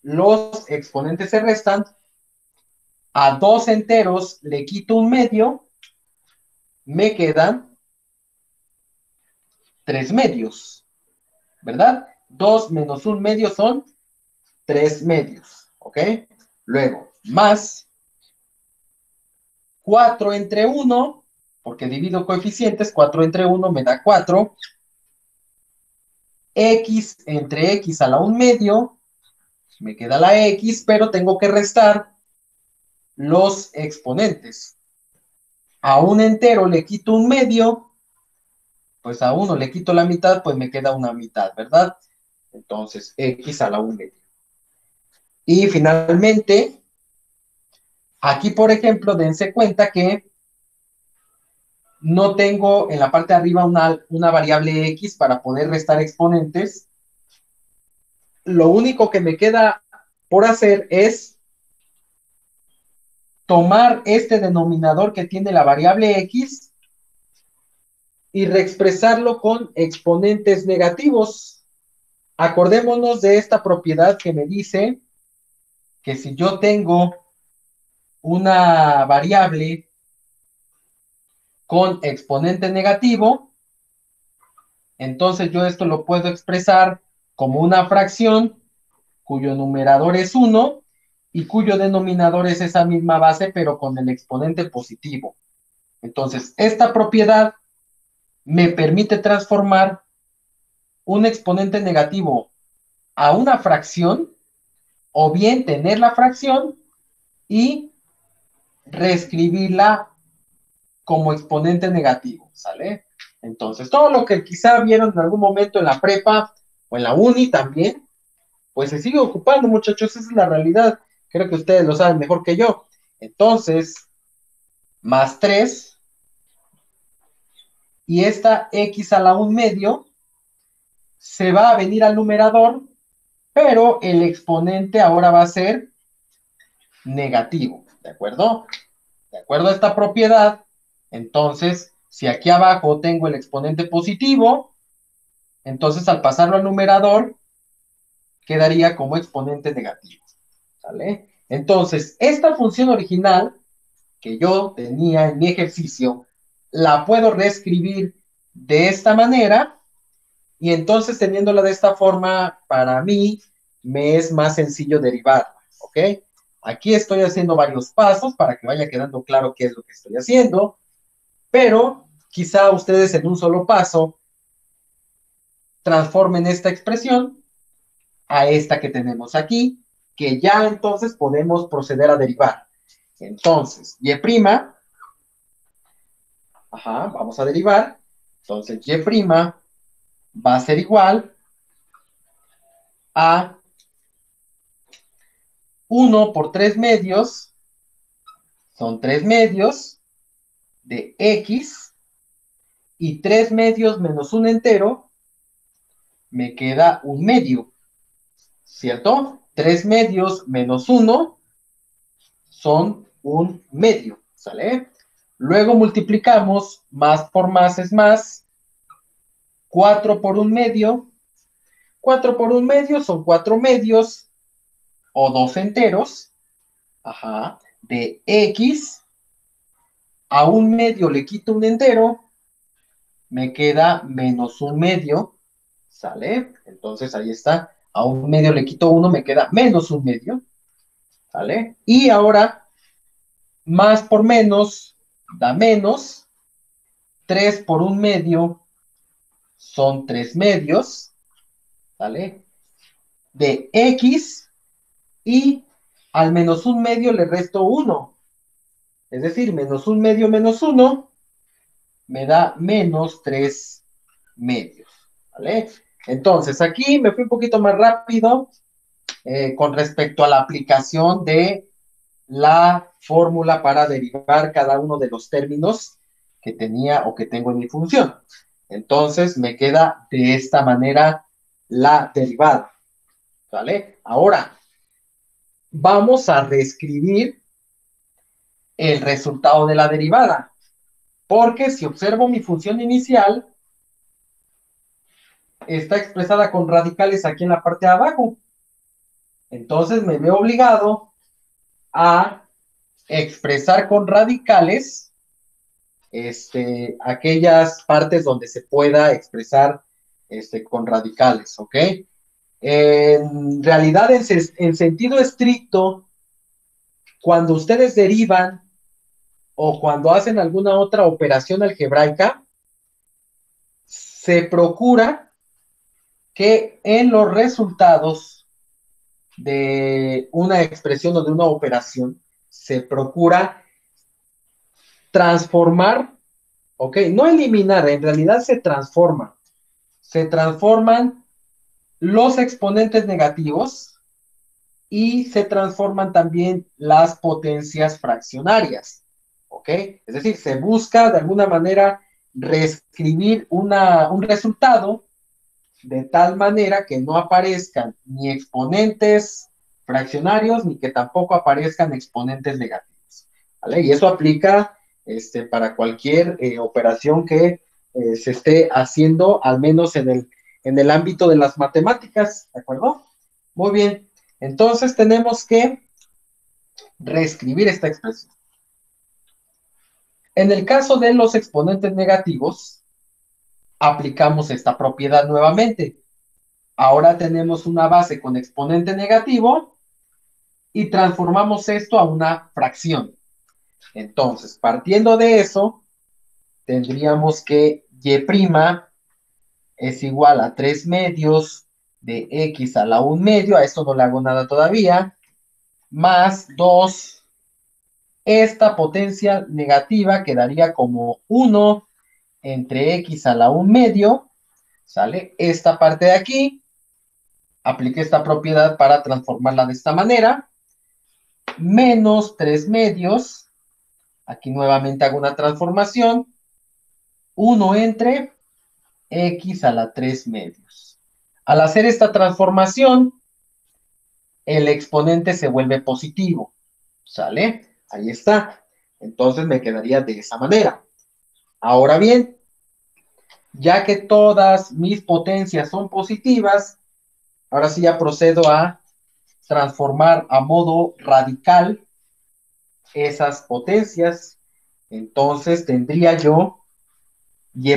los exponentes se restan, a dos enteros le quito un medio, me quedan 3 medios, ¿verdad? 2 menos 1 medio son 3 medios, ¿ok? Luego, más 4 entre 1, porque divido coeficientes, 4 entre 1 me da 4, x entre x a la 1/2, me queda la x, pero tengo que restar los exponentes. A un entero le quito 1/2, pues a 1 le quito la mitad, pues me queda una mitad, ¿verdad? Entonces, x a la 1/2. Y finalmente, aquí, por ejemplo, dense cuenta que no tengo en la parte de arriba una variable x para poder restar exponentes. Lo único que me queda por hacer es tomar este denominador que tiene la variable x y reexpresarlo con exponentes negativos. Acordémonos de esta propiedad que me dice que si yo tengo una variable con exponente negativo, entonces yo esto lo puedo expresar como una fracción cuyo numerador es 1 y cuyo denominador es esa misma base, pero con el exponente positivo. Entonces, esta propiedad me permite transformar un exponente negativo a una fracción, o bien tener la fracción y reescribirla como exponente negativo, ¿sale? Entonces, todo lo que quizá vieron en algún momento en la prepa o en la uni también, pues se sigue ocupando, muchachos, esa es la realidad. Creo que ustedes lo saben mejor que yo. Entonces, más 3, y esta x a la 1/2 se va a venir al numerador, pero el exponente ahora va a ser negativo, ¿de acuerdo? De acuerdo a esta propiedad, entonces, si aquí abajo tengo el exponente positivo, entonces al pasarlo al numerador, quedaría como exponente negativo, ¿sale? Entonces, esta función original que yo tenía en mi ejercicio, la puedo reescribir de esta manera, y entonces teniéndola de esta forma, para mí, me es más sencillo derivarla, ¿ok? Aquí estoy haciendo varios pasos para que vaya quedando claro qué es lo que estoy haciendo, pero quizá ustedes en un solo paso transformen esta expresión a esta que tenemos aquí, que ya entonces podemos proceder a derivar. Entonces, y', vamos a derivar, entonces y' va a ser igual a 1 por 3 medios, son 3 medios de x, y 3 medios menos un entero, me queda 1/2, ¿cierto? 3 medios menos 1 son 1/2, ¿sale? Luego multiplicamos, más por más es más, 4 por 1/2, 4 por 1/2 son 4 medios, o 2 enteros, de x, a 1/2 le quito un entero, me queda menos 1/2, ¿sale? Entonces ahí está, a 1/2 le quito 1, me queda menos 1/2, ¿sale? Y ahora, más por menos da menos, 3 por 1/2 son 3 medios, ¿sale? De x, y al menos 1/2 le resto 1, es decir, menos 1/2 menos 1 me da menos 3 medios, ¿vale? Entonces, aquí me fui un poquito más rápido con respecto a la aplicación de la fórmula para derivar cada uno de los términos que tenía o que tengo en mi función. Entonces, me queda de esta manera la derivada, ¿vale? Ahora, vamos a reescribir el resultado de la derivada, porque si observo mi función inicial, está expresada con radicales aquí en la parte de abajo. Entonces me veo obligado a expresar con radicales aquellas partes donde se pueda expresar con radicales, ¿ok? En realidad, en sentido estricto, cuando ustedes derivan o cuando hacen alguna otra operación algebraica, se procura que en los resultados de una expresión o de una operación se procura transformar, ¿ok? No eliminar, en realidad se transforma. Se transforman los exponentes negativos y se transforman también las potencias fraccionarias, ¿ok? Es decir, se busca de alguna manera reescribir un resultado de tal manera que no aparezcan ni exponentes fraccionarios ni que tampoco aparezcan exponentes negativos, ¿vale? Y eso aplica para cualquier operación que se esté haciendo, al menos en el ámbito de las matemáticas, ¿de acuerdo? Muy bien, entonces tenemos que reescribir esta expresión. En el caso de los exponentes negativos, aplicamos esta propiedad nuevamente. Ahora tenemos una base con exponente negativo y transformamos esto a una fracción. Entonces, partiendo de eso, tendríamos que y' es igual a 3 medios de x a la 1 medio, a esto no le hago nada todavía, más 2. Esta potencia negativa quedaría como 1 entre x a la 1 medio, ¿sale? Esta parte de aquí, apliqué esta propiedad para transformarla de esta manera, menos 3 medios, aquí nuevamente hago una transformación, 1 entre x a la 3 medios. Al hacer esta transformación, el exponente se vuelve positivo, ¿sale? Ahí está. Entonces me quedaría de esa manera. Ahora bien, ya que todas mis potencias son positivas, ahora sí ya procedo a transformar a modo radical esas potencias. Entonces tendría yo y'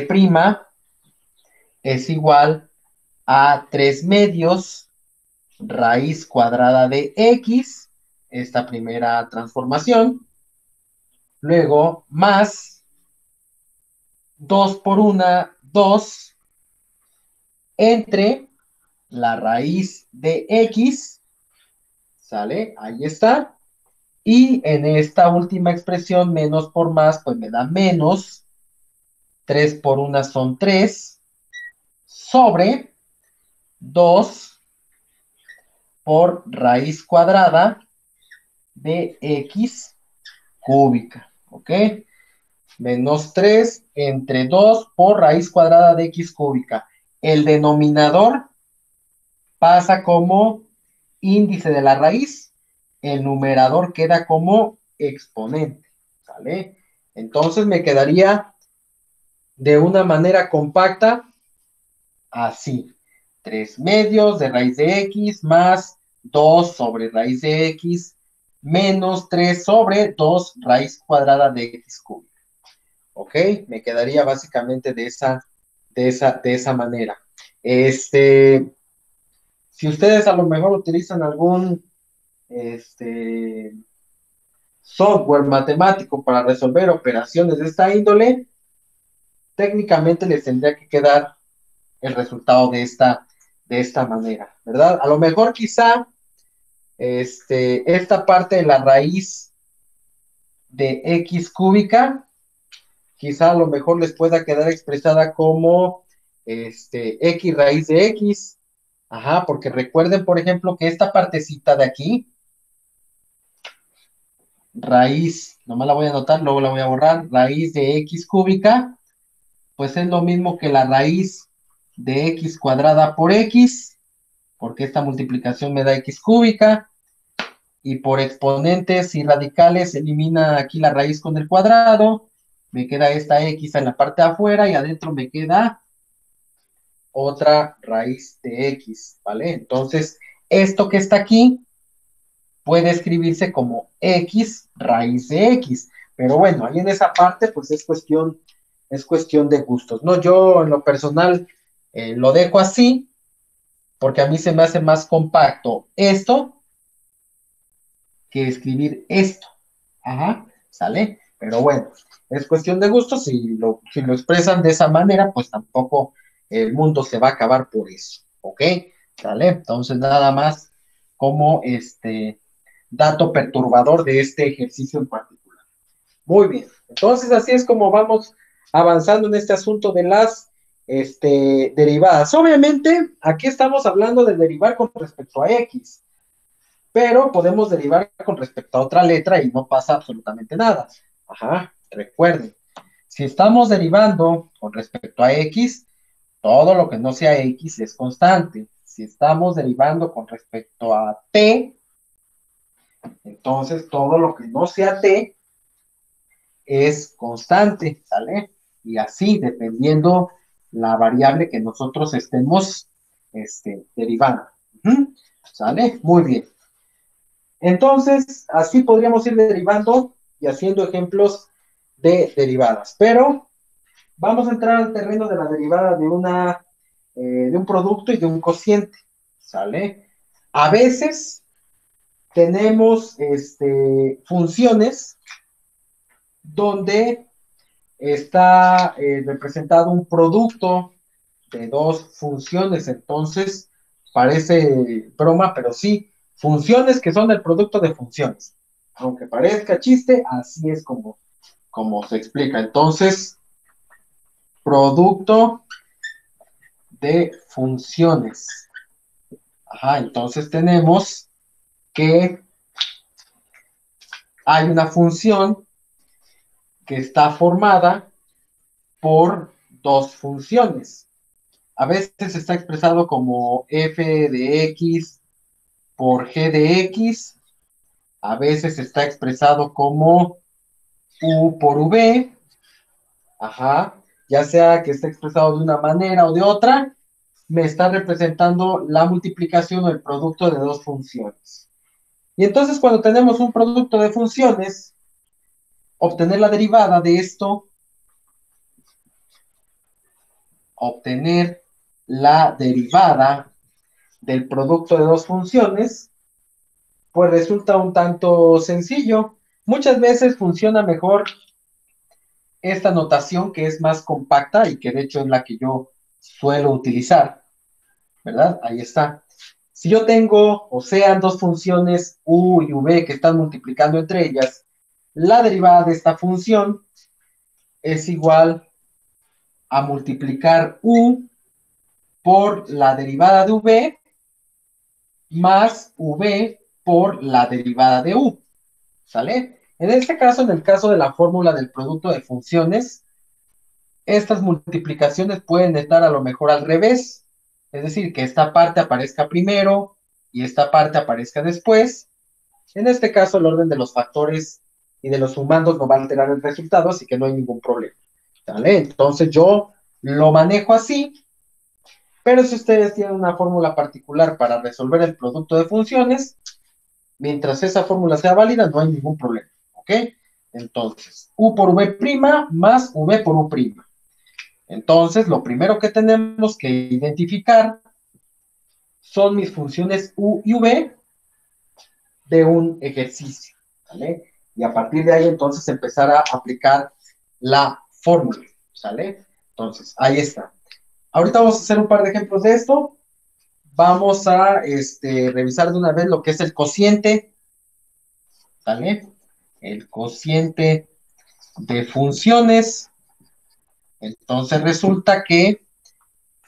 es igual a 3 medios raíz cuadrada de x, esta primera transformación, luego más 2 por 1, 2, entre la raíz de x, ¿sale? Ahí está. Y en esta última expresión, menos por más, pues me da menos. 3 por 1 son 3, sobre 2 por raíz cuadrada de x cúbica, ¿ok? Menos 3 entre 2 por raíz cuadrada de x cúbica. El denominador pasa como índice de la raíz, el numerador queda como exponente, ¿sale? Entonces me quedaría de una manera compacta así. 3 medios de raíz de x más 2 sobre raíz de x menos 3 sobre 2 raíz cuadrada de x cúbica. ¿Ok? Me quedaría básicamente de esa manera. Si ustedes a lo mejor utilizan algún software matemático para resolver operaciones de esta índole, técnicamente les tendría que quedar el resultado de esta manera, ¿verdad? A lo mejor quizá esta parte de la raíz de x cúbica, quizá a lo mejor les pueda quedar expresada como x raíz de x, ajá, porque recuerden, por ejemplo, que esta partecita de aquí, raíz, nomás la voy a anotar, luego la voy a borrar, raíz de x cúbica, pues es lo mismo que la raíz de x cuadrada por x, porque esta multiplicación me da x cúbica, y por exponentes y radicales elimina aquí la raíz con el cuadrado, me queda esta x en la parte de afuera, y adentro me queda otra raíz de x, ¿vale? Entonces, esto que está aquí puede escribirse como x raíz de x, pero bueno, ahí en esa parte, pues es cuestión de gustos, ¿no? Yo en lo personal lo dejo así, porque a mí se me hace más compacto esto que escribir esto. Ajá, ¿sale? Pero bueno, es cuestión de gustos, si lo expresan de esa manera, pues tampoco el mundo se va a acabar por eso. ¿ok? ¿Sale? Entonces, nada más como dato perturbador de este ejercicio en particular. Muy bien, entonces así es como vamos avanzando en este asunto de las derivadas. Obviamente, aquí estamos hablando de derivar con respecto a X, pero podemos derivar con respecto a otra letra y no pasa absolutamente nada. Ajá, recuerden, si estamos derivando con respecto a X, todo lo que no sea X es constante. Si estamos derivando con respecto a T, entonces todo lo que no sea T es constante, ¿sale? Y así, dependiendo la variable que nosotros estemos derivando. ¿Sale? Muy bien. Entonces, así podríamos ir derivando y haciendo ejemplos de derivadas. Pero vamos a entrar al terreno de la derivada de un producto y de un cociente. ¿Sale? A veces tenemos funciones donde está representado un producto de dos funciones. Entonces, parece broma, pero sí, funciones que son el producto de funciones. Aunque parezca chiste, así es como se explica. Entonces, producto de funciones. Ajá, entonces tenemos que hay una función que está formada por dos funciones. A veces está expresado como f de x por g de x. A veces está expresado como u por v. Ajá. Ya sea que esté expresado de una manera o de otra, me está representando la multiplicación o el producto de dos funciones. Y entonces cuando tenemos un producto de funciones, obtener la derivada de esto, obtener la derivada del producto de dos funciones, pues resulta un tanto sencillo. Muchas veces funciona mejor esta notación que es más compacta y que de hecho es la que yo suelo utilizar, ¿verdad? Ahí está. Si yo tengo, o sean dos funciones u y v que están multiplicando entre ellas, la derivada de esta función es igual a multiplicar u por la derivada de v más v por la derivada de u, ¿sale? En este caso, en el caso de la fórmula del producto de funciones, estas multiplicaciones pueden estar a lo mejor al revés, es decir, que esta parte aparezca primero y esta parte aparezca después. En este caso, el orden de los factores y de los sumandos no va a alterar el resultado, así que no hay ningún problema, ¿sale? Entonces yo lo manejo así. Pero si ustedes tienen una fórmula particular para resolver el producto de funciones, mientras esa fórmula sea válida, no hay ningún problema, ¿ok? Entonces, u por v' más v por u'. Entonces, lo primero que tenemos que identificar son mis funciones u y v de un ejercicio, ¿vale? Y a partir de ahí, entonces, empezar a aplicar la fórmula, ¿sale? Entonces, ahí está. Ahorita vamos a hacer un par de ejemplos de esto. Vamos a revisar de una vez lo que es el cociente, ¿vale? El cociente de funciones. Entonces resulta que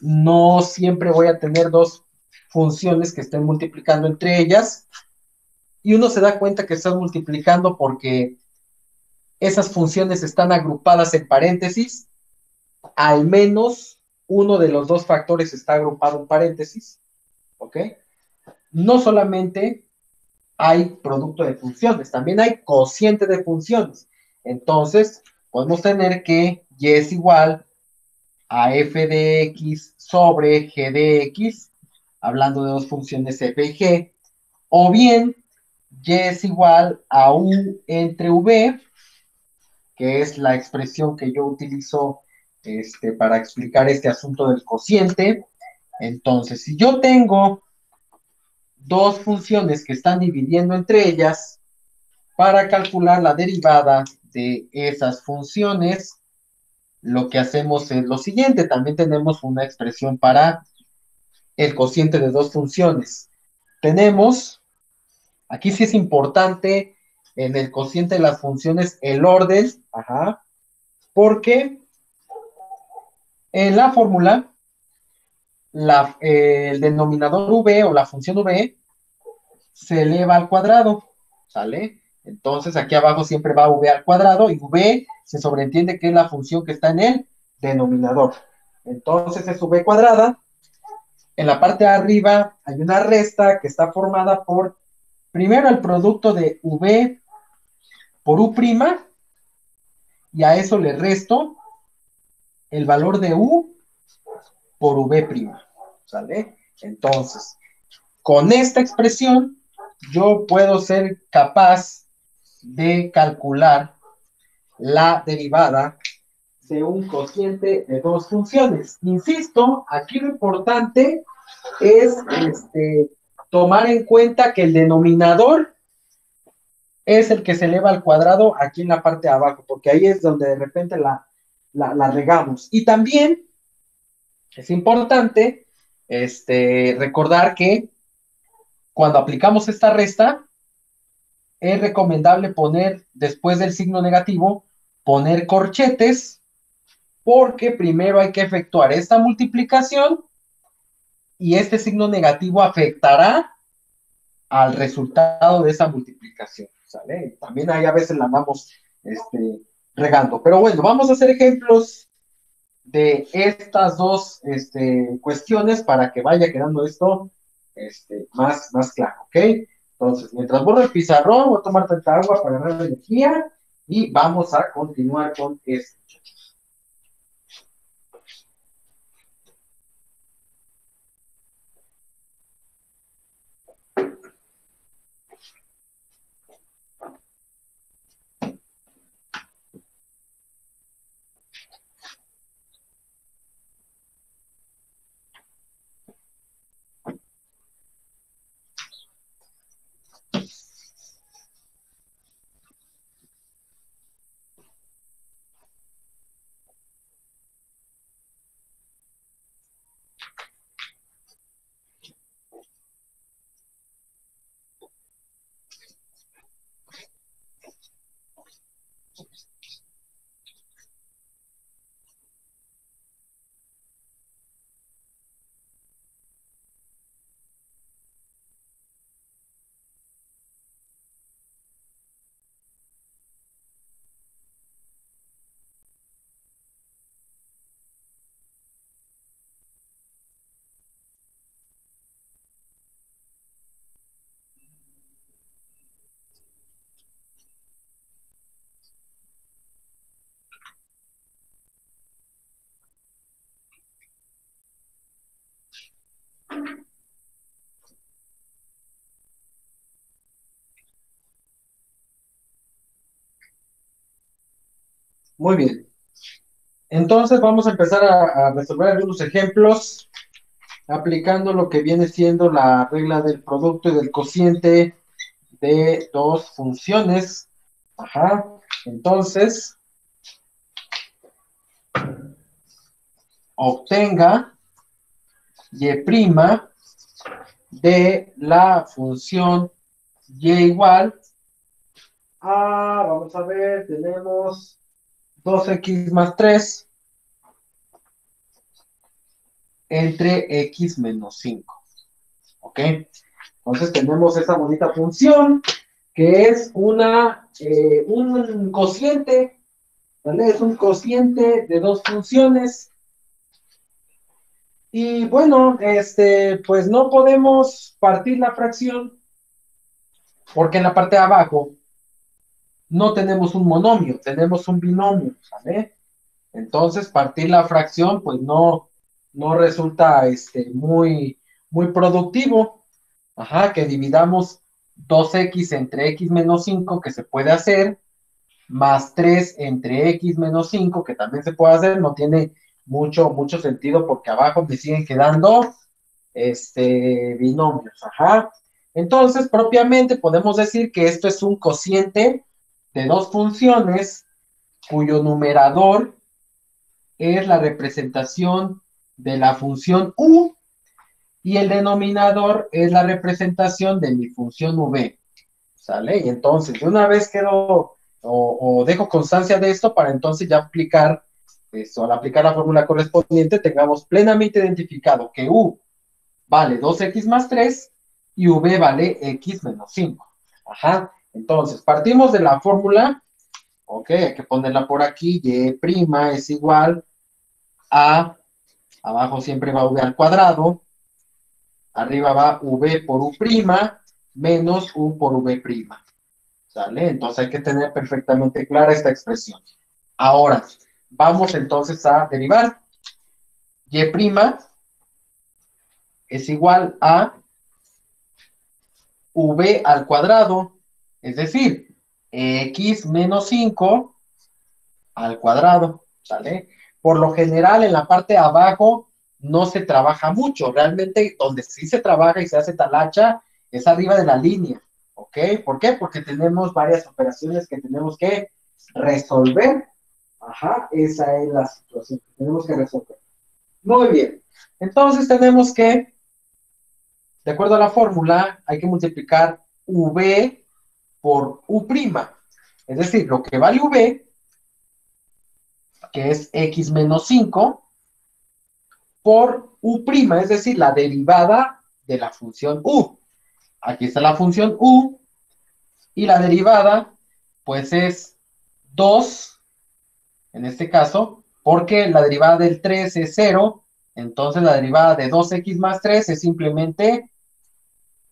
no siempre voy a tener dos funciones que estén multiplicando entre ellas. Y uno se da cuenta que están multiplicando porque esas funciones están agrupadas en paréntesis. Al menos uno de los dos factores está agrupado en paréntesis. ¿Ok? No solamente hay producto de funciones, también hay cociente de funciones. Entonces, podemos tener que y es igual a f de x sobre g de x, hablando de dos funciones f y g, o bien y es igual a u entre v, que es la expresión que yo utilizo para explicar este asunto del cociente. Entonces, si yo tengo dos funciones que están dividiendo entre ellas, para calcular la derivada de esas funciones, lo que hacemos es lo siguiente. También tenemos una expresión para el cociente de dos funciones. Tenemos, aquí sí es importante, en el cociente de las funciones, el orden, porque en la fórmula, el denominador v o la función v se eleva al cuadrado, ¿sale? Entonces aquí abajo siempre va v al cuadrado y v se sobreentiende que es la función que está en el denominador. Entonces es v cuadrada. En la parte de arriba hay una resta que está formada por, primero el producto de v por u', y a eso le resto el valor de u por v', ¿sale? Entonces, con esta expresión, yo puedo ser capaz de calcular la derivada de un cociente de dos funciones. Insisto, aquí lo importante es tomar en cuenta que el denominador es el que se eleva al cuadrado aquí en la parte de abajo, porque ahí es donde de repente la regamos. Y también es importante recordar que cuando aplicamos esta resta, es recomendable poner, después del signo negativo, poner corchetes, porque primero hay que efectuar esta multiplicación y este signo negativo afectará al resultado de esa multiplicación, ¿sale? También ahí a veces la vamos regando. Pero bueno, vamos a hacer ejemplos de estas dos cuestiones para que vaya quedando esto más claro, ¿ok? Entonces, mientras borro el pizarrón, voy a tomar tanta agua para ganar energía y vamos a continuar con esto. Muy bien. Entonces vamos a empezar a resolver algunos ejemplos aplicando lo que viene siendo la regla del producto y del cociente de dos funciones. Entonces, obtenga y' de la función y igual a, vamos a ver, tenemos 2x más 3 entre x menos 5. ¿Ok? Entonces tenemos esa bonita función que es un cociente, ¿vale? Es un cociente de dos funciones. Y bueno, pues no podemos partir la fracción porque en la parte de abajo no tenemos un monomio, tenemos un binomio, ¿vale? Entonces partir la fracción pues no resulta muy productivo. Que dividamos 2x entre x menos 5, que se puede hacer, más 3 entre x menos 5, que también se puede hacer, no tiene mucho sentido porque abajo me siguen quedando binomios. Entonces, propiamente podemos decir que esto es un cociente de dos funciones cuyo numerador es la representación de la función u y el denominador es la representación de mi función v, ¿sale? Y entonces, de una vez quedo, o dejo constancia de esto para entonces ya aplicar esto. Al aplicar la fórmula correspondiente, tengamos plenamente identificado que u vale 2x más 3 y v vale x menos 5. Ajá, entonces, partimos de la fórmula, ok, hay que ponerla por aquí, y' es igual a, abajo siempre va v al cuadrado, arriba va v por u' menos u por v'. ¿Sale? Entonces hay que tener perfectamente clara esta expresión. Ahora, vamos entonces a derivar. Y' es igual a v al cuadrado, es decir, x menos 5 al cuadrado, ¿sale? Por lo general, en la parte de abajo no se trabaja mucho. Realmente, donde sí se trabaja y se hace talacha es arriba de la línea, ¿ok? ¿Por qué? Porque tenemos varias operaciones que tenemos que resolver. Ajá, esa es la situación que tenemos que resolver. Muy bien. Entonces tenemos que, de acuerdo a la fórmula, hay que multiplicar v por u'. Es decir, lo que vale v, que es x menos 5, por u', es decir, la derivada de la función u. Aquí está la función u, y la derivada, pues es 2, en este caso, porque la derivada del 3 es 0, entonces la derivada de 2x más 3 es simplemente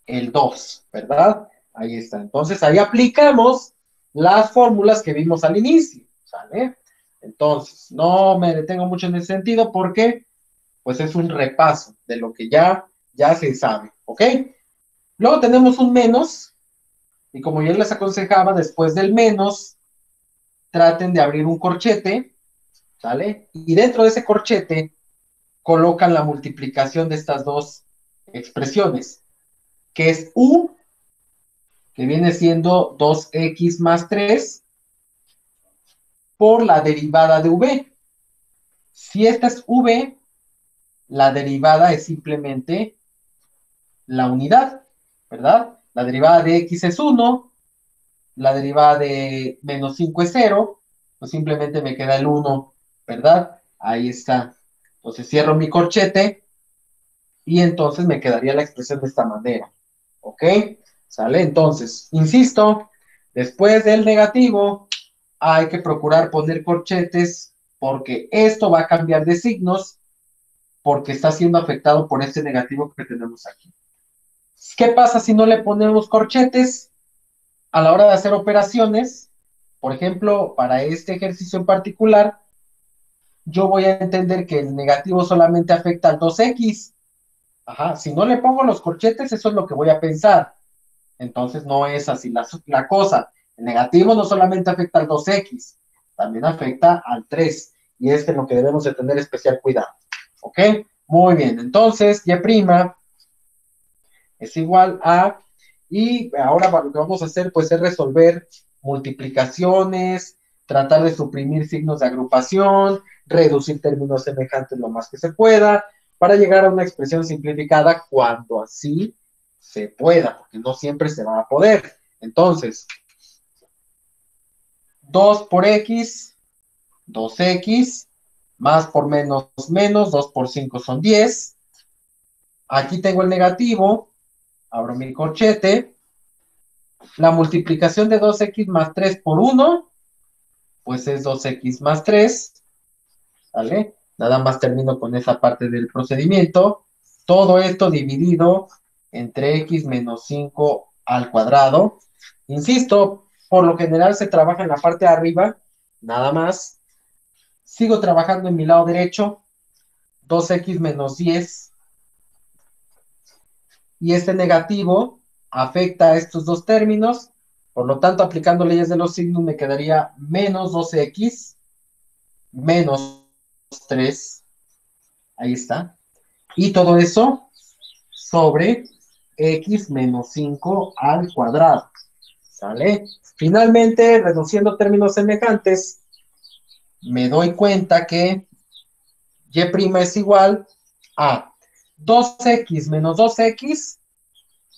el 2, ¿verdad? Ahí está. Entonces ahí aplicamos las fórmulas que vimos al inicio, ¿sale? Entonces, no me detengo mucho en ese sentido porque, pues, es un repaso de lo que ya se sabe, ¿ok? Luego tenemos un menos, y como yo les aconsejaba, después del menos, traten de abrir un corchete, ¿sale? Y dentro de ese corchete colocan la multiplicación de estas dos expresiones, que es u, que viene siendo 2x más 3, por la derivada de v. Si esta es v, la derivada es simplemente la unidad, ¿verdad? La derivada de x es 1, la derivada de menos 5 es 0, pues simplemente me queda el 1, ¿verdad? Ahí está. Entonces cierro mi corchete y entonces me quedaría la expresión de esta manera, ¿ok? ¿Sale? Entonces, insisto, después del negativo hay que procurar poner corchetes porque esto va a cambiar de signos porque está siendo afectado por este negativo que tenemos aquí. ¿Qué pasa si no le ponemos corchetes? A la hora de hacer operaciones, por ejemplo, para este ejercicio en particular, yo voy a entender que el negativo solamente afecta al 2x. Ajá, si no le pongo los corchetes, eso es lo que voy a pensar. Entonces no es así la cosa. El negativo no solamente afecta al 2x, también afecta al 3. Y es en lo que debemos de tener especial cuidado. ¿Ok? Muy bien, entonces y' es igual a, y ahora lo que vamos a hacer pues es resolver multiplicaciones, tratar de suprimir signos de agrupación, reducir términos semejantes lo más que se pueda, para llegar a una expresión simplificada cuando así se pueda, porque no siempre se va a poder. Entonces, 2 por x, 2x, más por menos, menos, 2 por 5 son 10. Aquí tengo el negativo, abro mi corchete, la multiplicación de 2x más 3 por 1, pues es 2x más 3, ¿vale? Nada más termino con esa parte del procedimiento. Todo esto dividido entre x menos 5 al cuadrado. Insisto, por lo general se trabaja en la parte de arriba, nada más. Sigo trabajando en mi lado derecho, 2x menos 10. Y este negativo afecta a estos dos términos. Por lo tanto, aplicando leyes de los signos, me quedaría menos 12x menos 3. Ahí está. Y todo eso sobre x menos 5 al cuadrado. ¿Sale? Finalmente, reduciendo términos semejantes, me doy cuenta que y' es igual a 2x menos 2x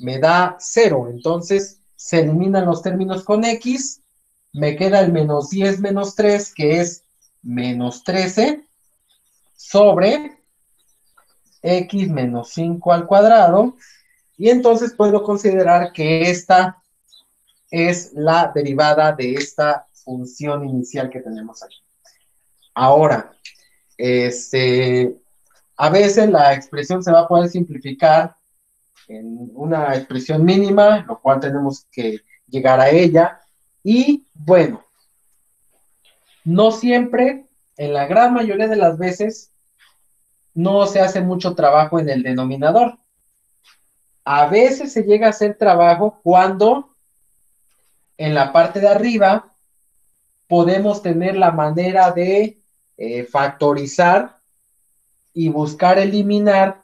me da 0. Entonces se eliminan los términos con x. Me queda el menos 10 menos 3, que es menos 13, sobre x menos 5 al cuadrado. Y entonces puedo considerar que esta es la derivada de esta función inicial que tenemos aquí. Ahora, a veces la expresión se va a poder simplificar en una expresión mínima, lo cual tenemos que llegar a ella. Y bueno, no siempre, en la gran mayoría de las veces, no se hace mucho trabajo en el denominador. A veces se llega a hacer trabajo cuando en la parte de arriba podemos tener la manera de factorizar y buscar eliminar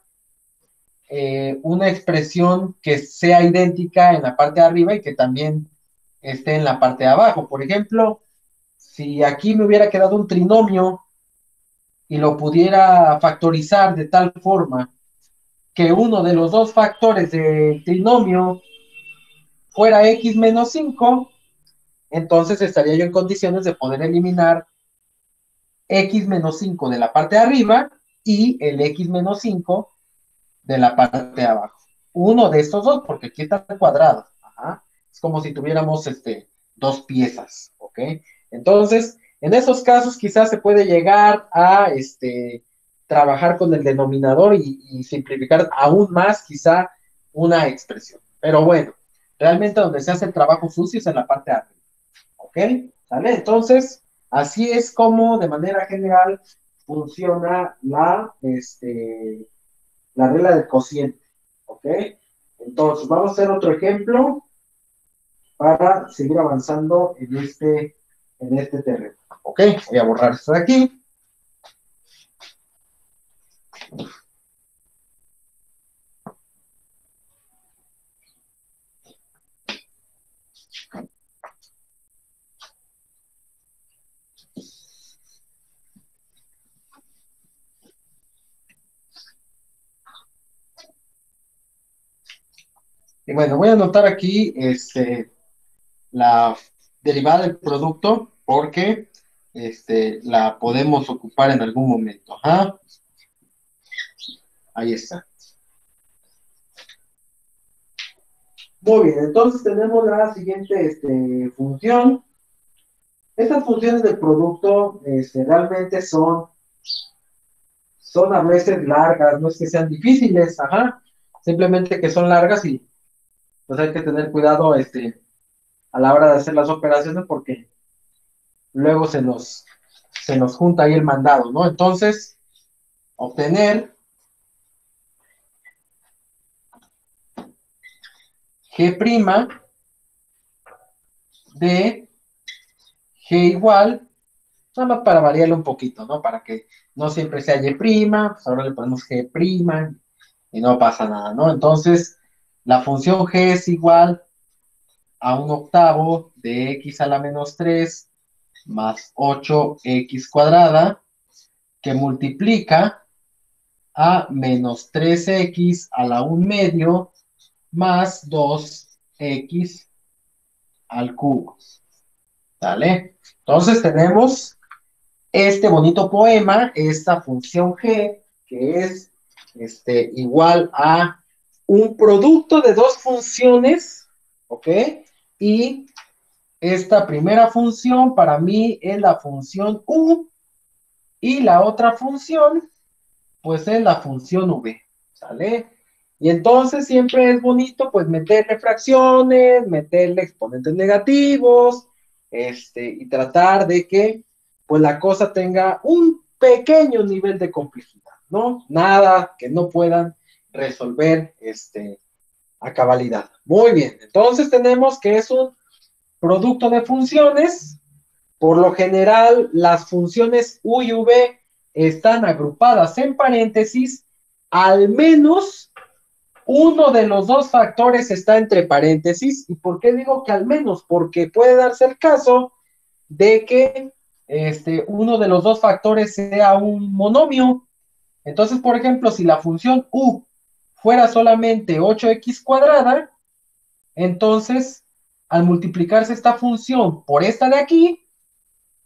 una expresión que sea idéntica en la parte de arriba y que también esté en la parte de abajo. Por ejemplo, si aquí me hubiera quedado un trinomio y lo pudiera factorizar de tal forma que uno de los dos factores del trinomio fuera x menos 5, entonces estaría yo en condiciones de poder eliminar x menos 5 de la parte de arriba y el x menos 5 de la parte de abajo. Uno de estos dos, porque aquí está el cuadrado. Ajá. Es como si tuviéramos dos piezas, ¿ok? Entonces, en esos casos quizás se puede llegar a trabajar con el denominador y simplificar aún más quizá una expresión. Pero bueno, realmente donde se hace el trabajo sucio es en la parte de arriba, ¿ok? ¿Sale? Entonces, así es como de manera general funciona la regla del cociente, ¿ok? Entonces, vamos a hacer otro ejemplo para seguir avanzando en este terreno, ¿ok? Voy a borrar esto de aquí. Y bueno, voy a anotar aquí la derivada del producto porque la podemos ocupar en algún momento. Ajá. Ahí está. Muy bien, entonces tenemos la siguiente función. Estas funciones del producto realmente son a veces largas, no es que sean difíciles, ajá, simplemente que son largas y pues hay que tener cuidado a la hora de hacer las operaciones porque luego se nos junta ahí el mandado, ¿no? Entonces, obtener G' de G igual, nada más para variarlo un poquito, ¿no? Para que no siempre sea Y', pues ahora le ponemos G' y no pasa nada, ¿no? Entonces, la función G es igual a 1/8 de x a la menos 3 más 8x cuadrada, que multiplica a menos 3x a la 1/2 más 2x al cubo. ¿Vale? Entonces tenemos este bonito poema, esta función g, que es igual a un producto de dos funciones, ¿ok? Y esta primera función para mí es la función u, y la otra función, pues es la función v, ¿sale? Y entonces siempre es bonito, pues, meterle fracciones, meterle exponentes negativos, y tratar de que, pues, la cosa tenga un pequeño nivel de complejidad, ¿no? Nada que no puedan resolver, a cabalidad. Muy bien, entonces tenemos que es un producto de funciones. Por lo general, las funciones u y v están agrupadas en paréntesis, al menos uno de los dos factores está entre paréntesis. ¿Y por qué digo que al menos? Porque puede darse el caso de que uno de los dos factores sea un monomio. Entonces, por ejemplo, si la función u fuera solamente 8x cuadrada, entonces, al multiplicarse esta función por esta de aquí,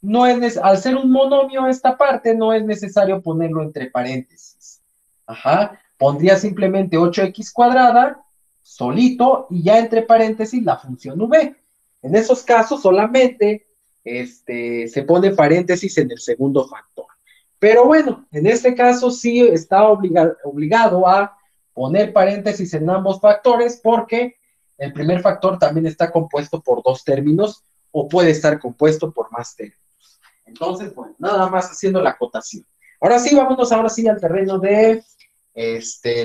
no es al ser un monomio esta parte, no es necesario ponerlo entre paréntesis. Ajá, pondría simplemente 8x cuadrada, solito, y ya entre paréntesis la función v. En esos casos solamente se pone paréntesis en el segundo factor. Pero bueno, en este caso sí está obligado a poner paréntesis en ambos factores porque el primer factor también está compuesto por dos términos o puede estar compuesto por más términos. Entonces, bueno, nada más haciendo la acotación. Ahora sí, vámonos ahora sí al terreno de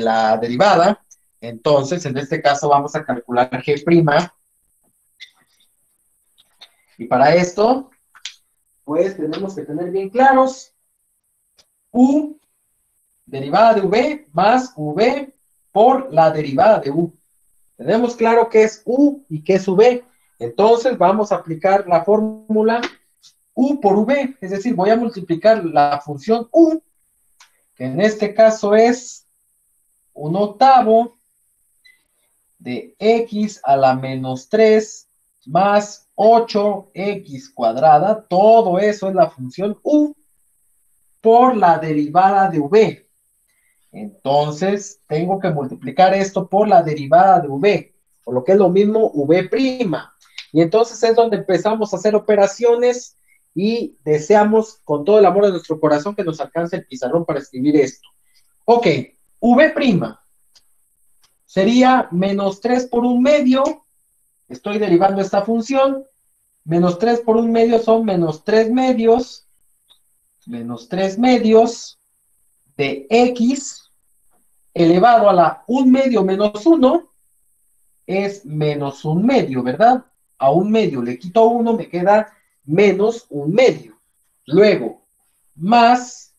la derivada. Entonces, en este caso vamos a calcular G'. Y para esto, pues tenemos que tener bien claros U derivada de V más V por la derivada de U. Tenemos claro qué es U y qué es V. Entonces vamos a aplicar la fórmula U por V, es decir, voy a multiplicar la función U, que en este caso es 1/8 de x a la menos 3 más 8x cuadrada, todo eso es la función U por la derivada de V. Entonces, tengo que multiplicar esto por la derivada de V, o lo que es lo mismo, V'. Y entonces es donde empezamos a hacer operaciones y deseamos con todo el amor de nuestro corazón que nos alcance el pizarrón para escribir esto. Ok, V' sería menos 3 por 1/2. Estoy derivando esta función. Menos 3 por 1/2 son menos 3 medios. Menos 3 medios de x elevado a la 1/2 menos 1 es menos 1/2, ¿verdad? A 1/2 le quito 1, me queda menos 1/2. Luego, más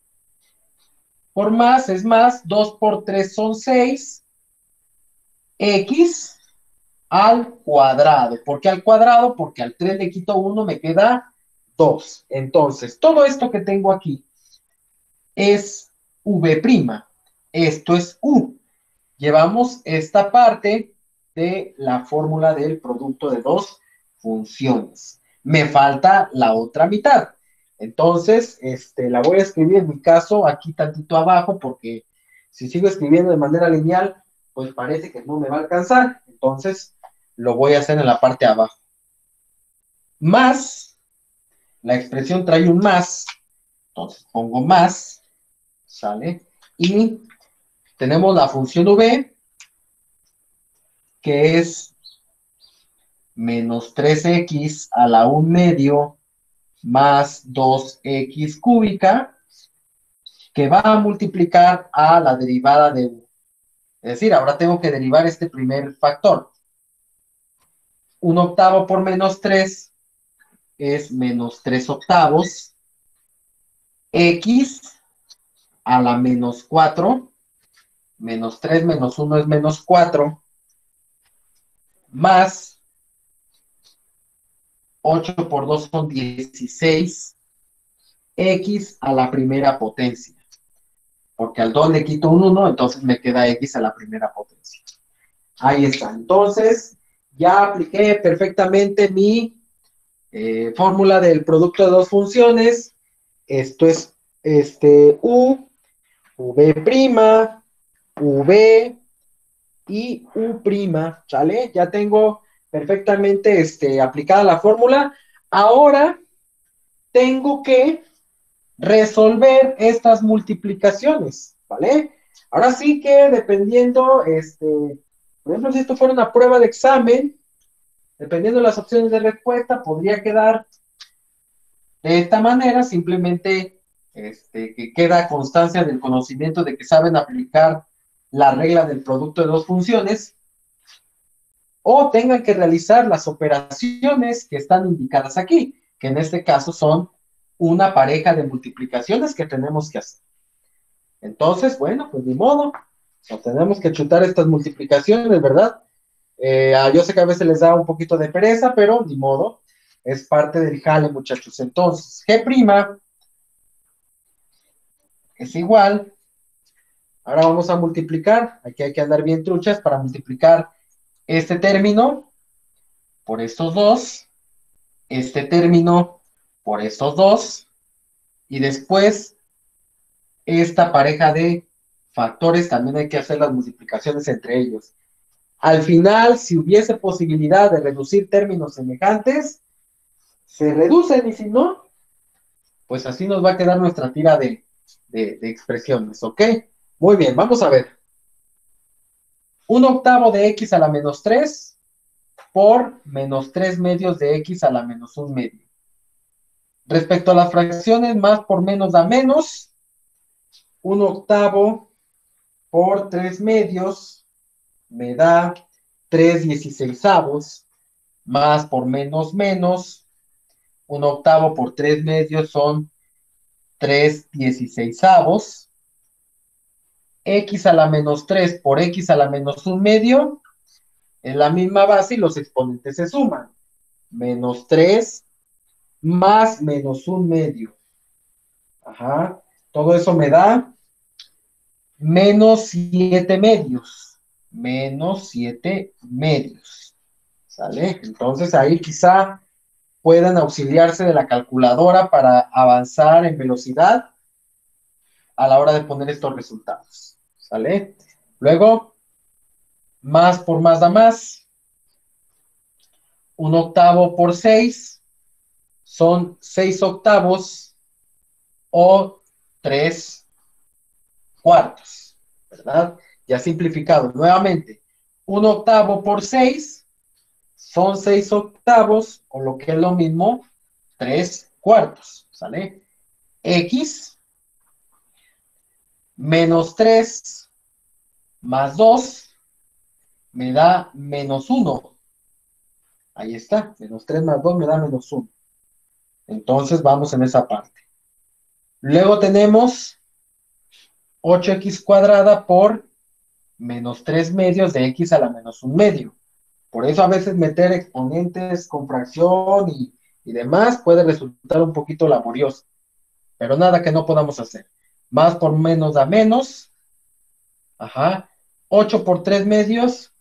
por más es más, 2 por 3 son 6, x al cuadrado. ¿Por qué al cuadrado? Porque al 3 le quito 1, me queda 2. Entonces, todo esto que tengo aquí es V'. Esto es U. Llevamos esta parte de la fórmula del producto de dos funciones. Me falta la otra mitad. Entonces, la voy a escribir en mi caso aquí tantito abajo porque si sigo escribiendo de manera lineal, pues parece que no me va a alcanzar. Entonces, lo voy a hacer en la parte de abajo. Más, la expresión trae un más, entonces pongo más, ¿sale? Y tenemos la función V, que es menos 3x a la 1/2 más 2x cúbica, que va a multiplicar a la derivada de U. Es decir, ahora tengo que derivar este primer factor. 1/8 por menos 3 es menos 3/8. X a la menos 4. Menos 3 menos 1 es menos 4. Más 8 por 2 son 16. X a la primera potencia. Porque al 2 le quito un 1, entonces me queda x a la primera potencia. Ahí está. Entonces, ya apliqué perfectamente mi fórmula del producto de dos funciones. Esto es U, V', V y U', ¿sale? Ya tengo perfectamente aplicada la fórmula. Ahora tengo que resolver estas multiplicaciones, ¿vale? Ahora sí que dependiendo, por ejemplo, si esto fuera una prueba de examen, dependiendo de las opciones de respuesta, podría quedar de esta manera, simplemente que queda constancia del conocimiento de que saben aplicar la regla del producto de dos funciones, o tengan que realizar las operaciones que están indicadas aquí, que en este caso son una pareja de multiplicaciones que tenemos que hacer. Entonces, bueno, pues ni modo, nos tenemos que chutar estas multiplicaciones, ¿verdad? Yo sé que a veces les da un poquito de pereza, pero ni modo, es parte del jale, muchachos. Entonces, G' es igual Ahora vamos a multiplicar. Aquí hay que andar bien truchas para multiplicar este término por estos dos, este término por estos dos, y después esta pareja de factores también hay que hacer las multiplicaciones entre ellos. Al final, si hubiese posibilidad de reducir términos semejantes, se reducen, y si no, pues así nos va a quedar nuestra tira de expresiones, ¿ok? Muy bien, vamos a ver. 1/8 de x a la menos 3 por menos 3 medios de x a la menos 1 medio. Respecto a las fracciones, más por menos da menos. 1/8 por 3 medios me da 3/16. Más por menos menos. 1/8 por 3 medios son 3/16. X a la menos 3 por x a la menos 1 medio es la misma base y los exponentes se suman. Menos 3 más menos 1 medio. Ajá. Todo eso me da menos 7 medios. Menos 7 medios. ¿Sale? Entonces ahí quizá puedan auxiliarse de la calculadora para avanzar en velocidad a la hora de poner estos resultados. ¿Sale? Luego, más por más da más. 1/8 por 6 son 6/8 o 3/4, ¿verdad? Ya simplificado. Nuevamente, 1/8 por 6 son 6/8 o lo que es lo mismo, 3/4, ¿sale? X menos 3 más 2 me da menos 1. Ahí está, menos 3 más 2 me da menos 1. Entonces vamos en esa parte. Luego tenemos 8x cuadrada por menos 3 medios de x a la menos 1 medio. Por eso a veces meter exponentes con fracción y demás puede resultar un poquito laborioso. Pero nada que no podamos hacer. Más por menos da menos. Ajá. 8 por 3 medios.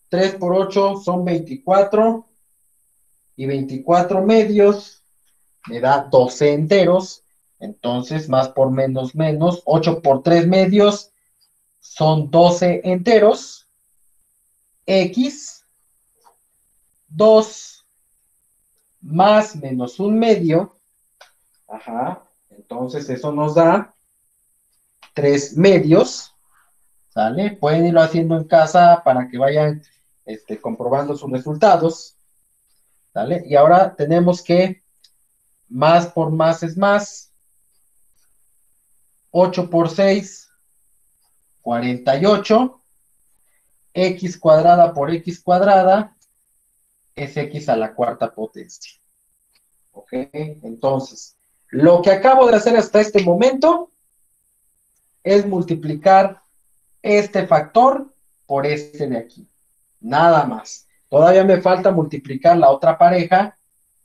3 por 8 son 24. Y 24 medios me da 12 enteros. Entonces, más por menos menos. 8 por 3 medios son 12 enteros. X 2 más menos 1 medio. Ajá. Entonces, eso nos da 3 medios. ¿Sale? Pueden irlo haciendo en casa para que vayan comprobando sus resultados. ¿Sale? Y ahora tenemos que más por más es más. 8 por 6, 48. X cuadrada por x cuadrada es x a la cuarta potencia. ¿Ok? Entonces, lo que acabo de hacer hasta este momento es multiplicar este factor por este de aquí. Nada más. Todavía me falta multiplicar la otra pareja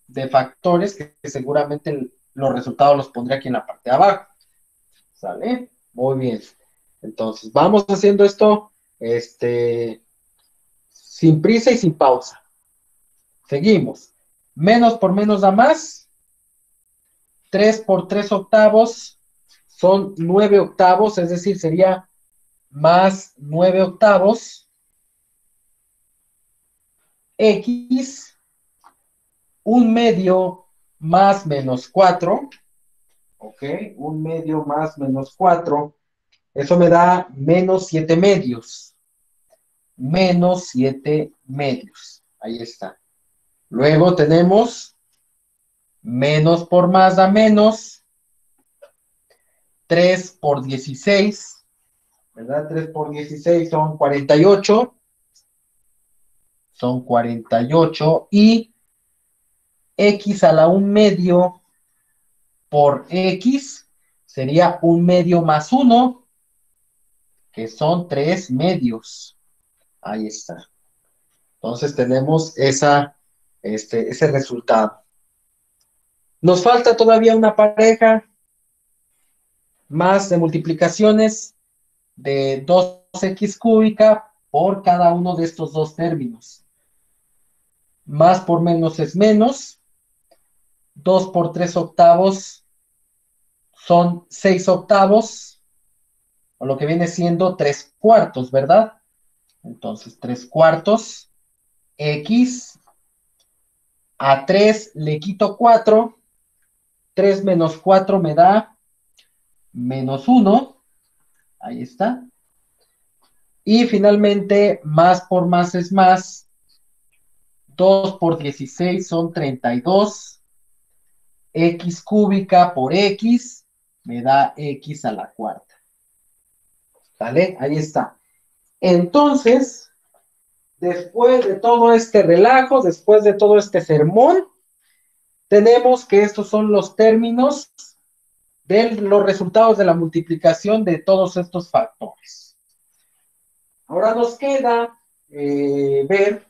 de factores que seguramente los resultados los pondré aquí en la parte de abajo. ¿Sale? Muy bien. Entonces, vamos haciendo esto sin prisa y sin pausa. Seguimos. Menos por menos da más. 3 por 3/8 son 9/8, es decir, sería más 9/8. X, 1 medio más menos 4. Ok, 1 medio más menos 4. Eso me da menos 7 medios. Menos 7 medios. Ahí está. Luego tenemos menos por más da menos. 3 por 16. ¿Verdad? 3 por 16 son 48. Son 48. Y x a la 1 medio por x sería 1 medio más 1, que son 3 medios. Ahí está. Entonces tenemos ese resultado. Nos falta todavía una pareja más de multiplicaciones. de 2x cúbica por cada uno de estos dos términos. Más por menos es menos. 2 por 3 octavos son 6 octavos, o lo que viene siendo 3 cuartos, ¿verdad? Entonces, 3 cuartos, x, a 3 le quito 4, 3 menos 4 me da menos 1, ahí está. Y finalmente, más por más es más, 2 por 16 son 32, x cúbica por x me da x a la cuarta. ¿Vale? Ahí está. Entonces, después de todo este relajo, después de todo este sermón, tenemos que estos son los términos de los resultados de la multiplicación de todos estos factores. Ahora nos queda ver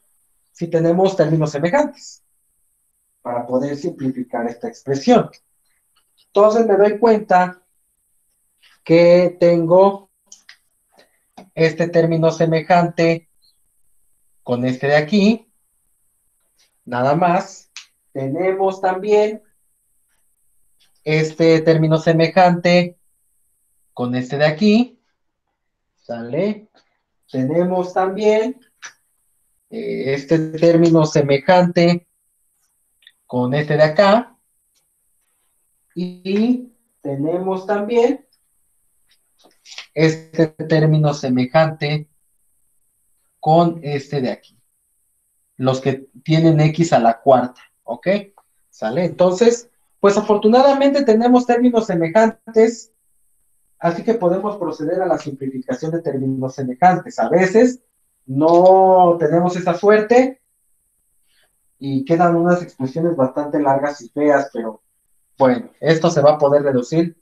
si tenemos términos semejantes para poder simplificar esta expresión. Entonces me doy cuenta que tengo este término semejante con este de aquí. Nada más. Tenemos también este término semejante con este de aquí. ¿Sale? Tenemos también este término semejante con este de acá. Y tenemos también este término semejante con este de aquí. Los que tienen x a la cuarta, ¿ok? ¿Sale? Entonces, pues afortunadamente tenemos términos semejantes, así que podemos proceder a la simplificación de términos semejantes. A veces no tenemos esa suerte y quedan unas expresiones bastante largas y feas, pero bueno, esto se va a poder reducir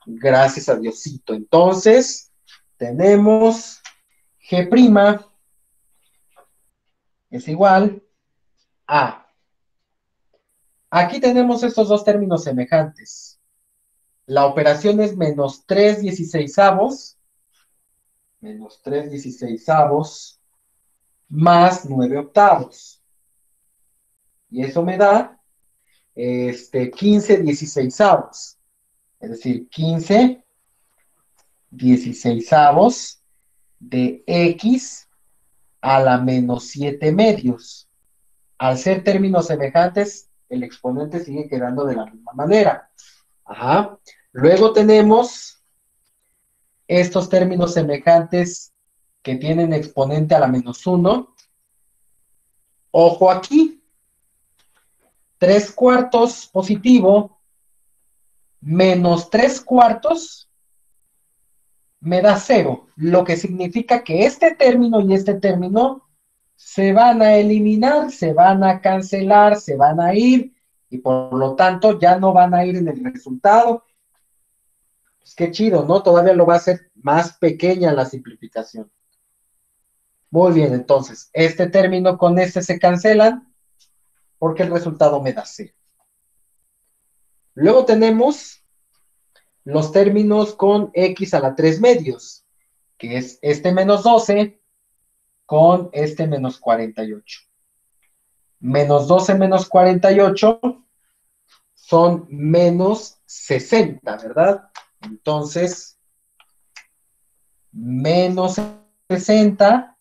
gracias a Diosito. Entonces, tenemos G' es igual a... Aquí tenemos estos dos términos semejantes. La operación es menos 3 dieciseisavos, más 9 octavos. Y eso me da 15 dieciseisavos. Es decir, 15 dieciseisavos de x a la menos 7 medios. Al ser términos semejantes, el exponente sigue quedando de la misma manera. Ajá. Luego tenemos estos términos semejantes que tienen exponente a la menos 1. Ojo aquí. 3 cuartos positivo menos 3 cuartos me da 0, lo que significa que este término y este término se van a eliminar, se van a cancelar, se van a ir, y por lo tanto ya no van a ir en el resultado. Pues qué chido, ¿no? Todavía lo va a hacer más pequeña la simplificación. Muy bien, entonces, este término con este se cancelan, porque el resultado me da 0. Luego tenemos los términos con x a la 3 medios, que es este menos 12 con este menos 48. Menos 12 menos 48 son menos 60, ¿verdad? Entonces, menos 60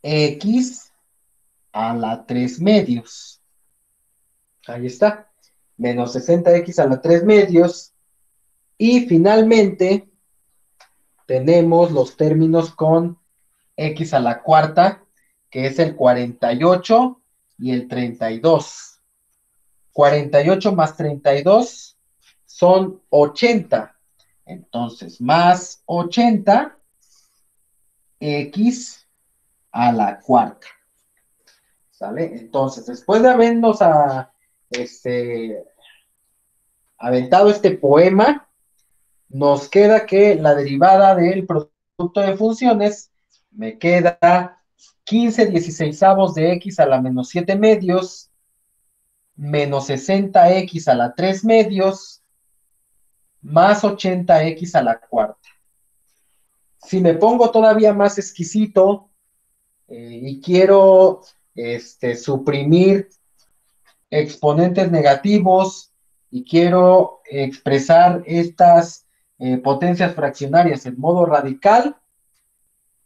x a la 3 medios. Ahí está. Menos 60x a la 3 medios. Y finalmente, tenemos los términos con x a la cuarta, que es el 48 y el 32. 48 más 32 son 80. Entonces, más 80 x a la cuarta. ¿Sale? Entonces, después de habernos aventado este poema, nos queda que la derivada del producto de funciones me queda 15 dieciseisavos de x a la menos 7 medios menos 60x a la 3 medios más 80x a la cuarta. Si me pongo todavía más exquisito y quiero suprimir exponentes negativos y quiero expresar estas potencias fraccionarias en modo radical,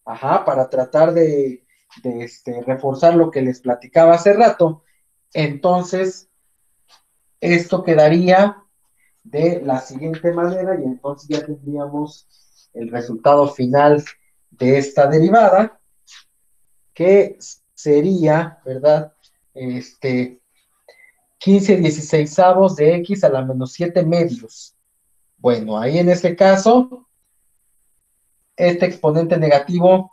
para tratar de reforzar lo que les platicaba hace rato, entonces esto quedaría de la siguiente manera y entonces ya tendríamos el resultado final de esta derivada, que sería, ¿verdad? 15/16 de x a la menos 7 medios. Bueno, ahí en este caso, este exponente negativo,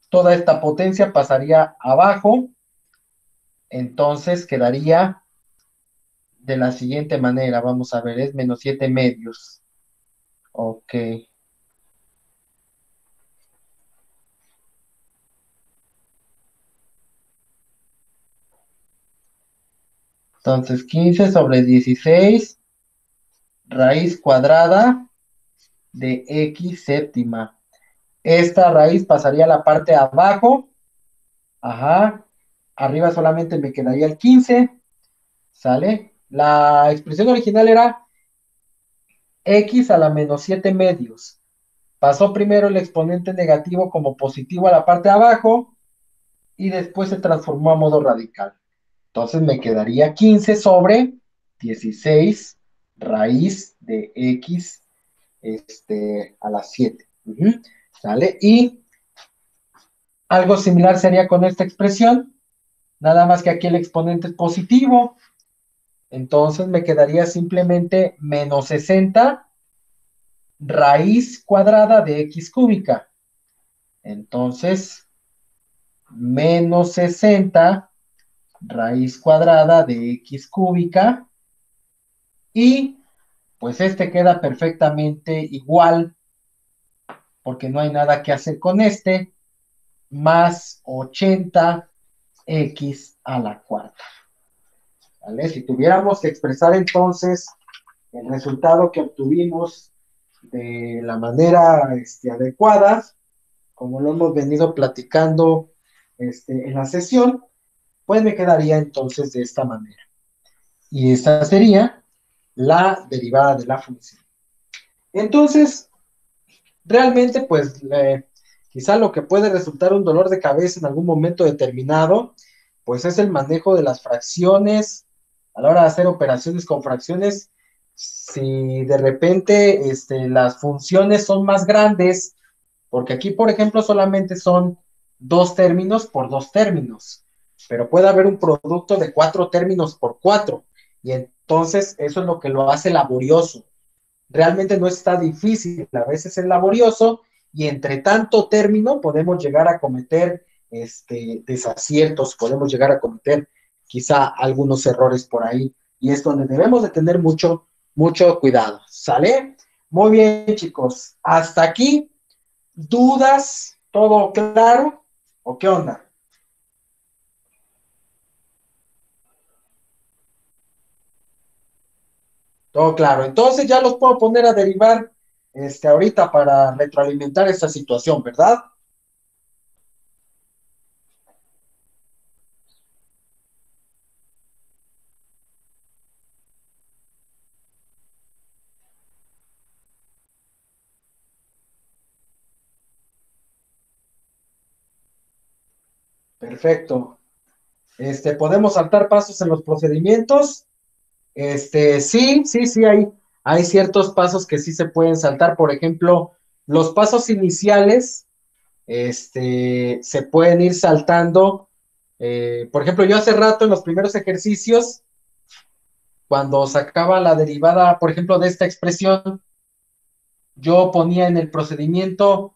toda esta potencia pasaría abajo, entonces quedaría de la siguiente manera, vamos a ver, es menos 7 medios. Ok. Entonces, 15/16 raíz cuadrada de x séptima. Esta raíz pasaría a la parte de abajo. Arriba solamente me quedaría el 15. ¿Sale? La expresión original era x a la menos 7 medios. Pasó primero el exponente negativo como positivo a la parte de abajo y después se transformó a modo radical. Entonces me quedaría 15/16 raíz de x a la 7. ¿Sale? Y algo similar sería con esta expresión, nada más que aquí el exponente es positivo. Entonces me quedaría simplemente menos 60 raíz cuadrada de x cúbica. Entonces, menos 60 raíz cuadrada de x cúbica. Y pues queda perfectamente igual, porque no hay nada que hacer con más 80x a la cuarta. ¿Vale? Si tuviéramos que expresar entonces el resultado que obtuvimos de la manera adecuada, como lo hemos venido platicando en la sesión, pues me quedaría entonces de esta manera. Y esta sería la derivada de la función. Entonces, realmente, pues, quizá lo que puede resultar un dolor de cabeza en algún momento determinado, pues es el manejo de las fracciones, a la hora de hacer operaciones con fracciones. Si de repente las funciones son más grandes, porque aquí, por ejemplo, solamente son 2 términos por 2 términos, pero puede haber un producto de 4 términos por 4, y entonces eso es lo que lo hace laborioso. Realmente no está difícil, a veces es laborioso, y entre tanto término podemos llegar a cometer desaciertos, podemos llegar a cometer quizá algunos errores por ahí, y es donde debemos de tener mucho, mucho cuidado. ¿Sale? Muy bien, chicos. Hasta aquí. ¿Dudas? ¿Todo claro? ¿O qué onda? Todo claro. Entonces ya los puedo poner a derivar ahorita para retroalimentar esta situación, ¿verdad? Perfecto. ¿Podemos saltar pasos en los procedimientos? Sí, hay ciertos pasos que sí se pueden saltar. Por ejemplo, los pasos iniciales, se pueden ir saltando. Por ejemplo, yo hace rato en los primeros ejercicios, cuando sacaba la derivada, por ejemplo, de esta expresión, yo ponía en el procedimiento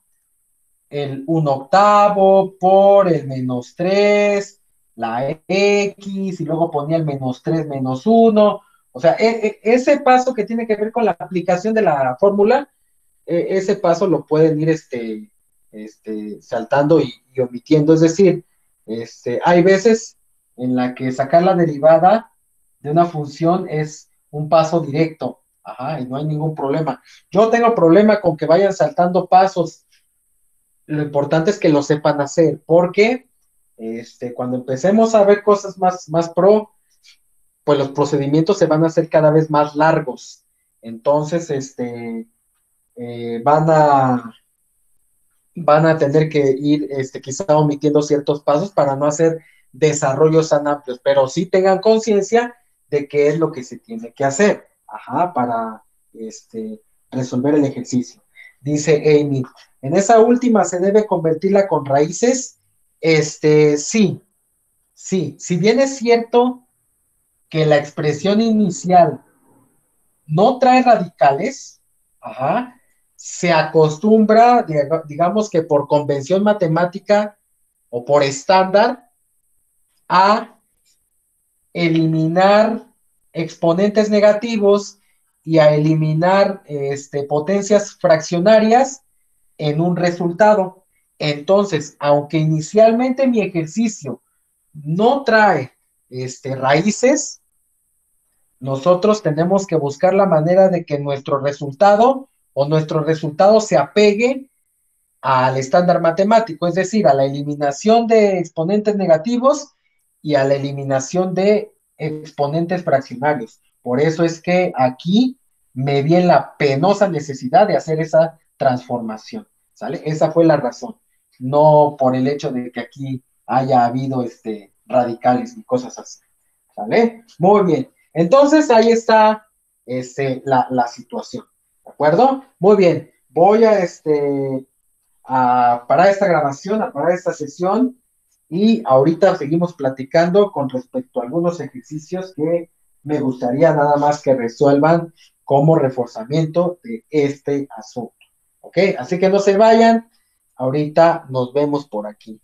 el 1/8 por el -3, la x, y luego ponía el -3 menos 1. O sea, ese paso que tiene que ver con la aplicación de la fórmula, ese paso lo pueden ir saltando y omitiendo. Es decir, hay veces en la que sacar la derivada de una función es un paso directo, y no hay ningún problema. Yo tengo problema con que vayan saltando pasos, lo importante es que lo sepan hacer, porque cuando empecemos a ver cosas más pro, pues los procedimientos se van a hacer cada vez más largos. Entonces, van a tener que ir quizá omitiendo ciertos pasos para no hacer desarrollos tan amplios, pero sí tengan conciencia de qué es lo que se tiene que hacer, para resolver el ejercicio. Dice Amy, en esa última se debe convertirla con raíces. Sí, si bien es cierto que la expresión inicial no trae radicales, se acostumbra, digamos que por convención matemática o por estándar, a eliminar exponentes negativos y a eliminar potencias fraccionarias en un resultado. Entonces, aunque inicialmente mi ejercicio no trae raíces, nosotros tenemos que buscar la manera de que nuestro resultado se apegue al estándar matemático, es decir, a la eliminación de exponentes negativos y a la eliminación de exponentes fraccionarios. Por eso es que aquí me vi en la penosa necesidad de hacer esa transformación, ¿sale? Esa fue la razón, no por el hecho de que aquí haya habido radicales y cosas así, ¿sale? Muy bien. Entonces, ahí está la situación, ¿de acuerdo? Muy bien. Voy a parar esta grabación, a parar esta sesión, y ahorita seguimos platicando con respecto a algunos ejercicios que me gustaría nada más que resuelvan como reforzamiento de este asunto. ¿Ok? Así que no se vayan. Ahorita nos vemos por aquí.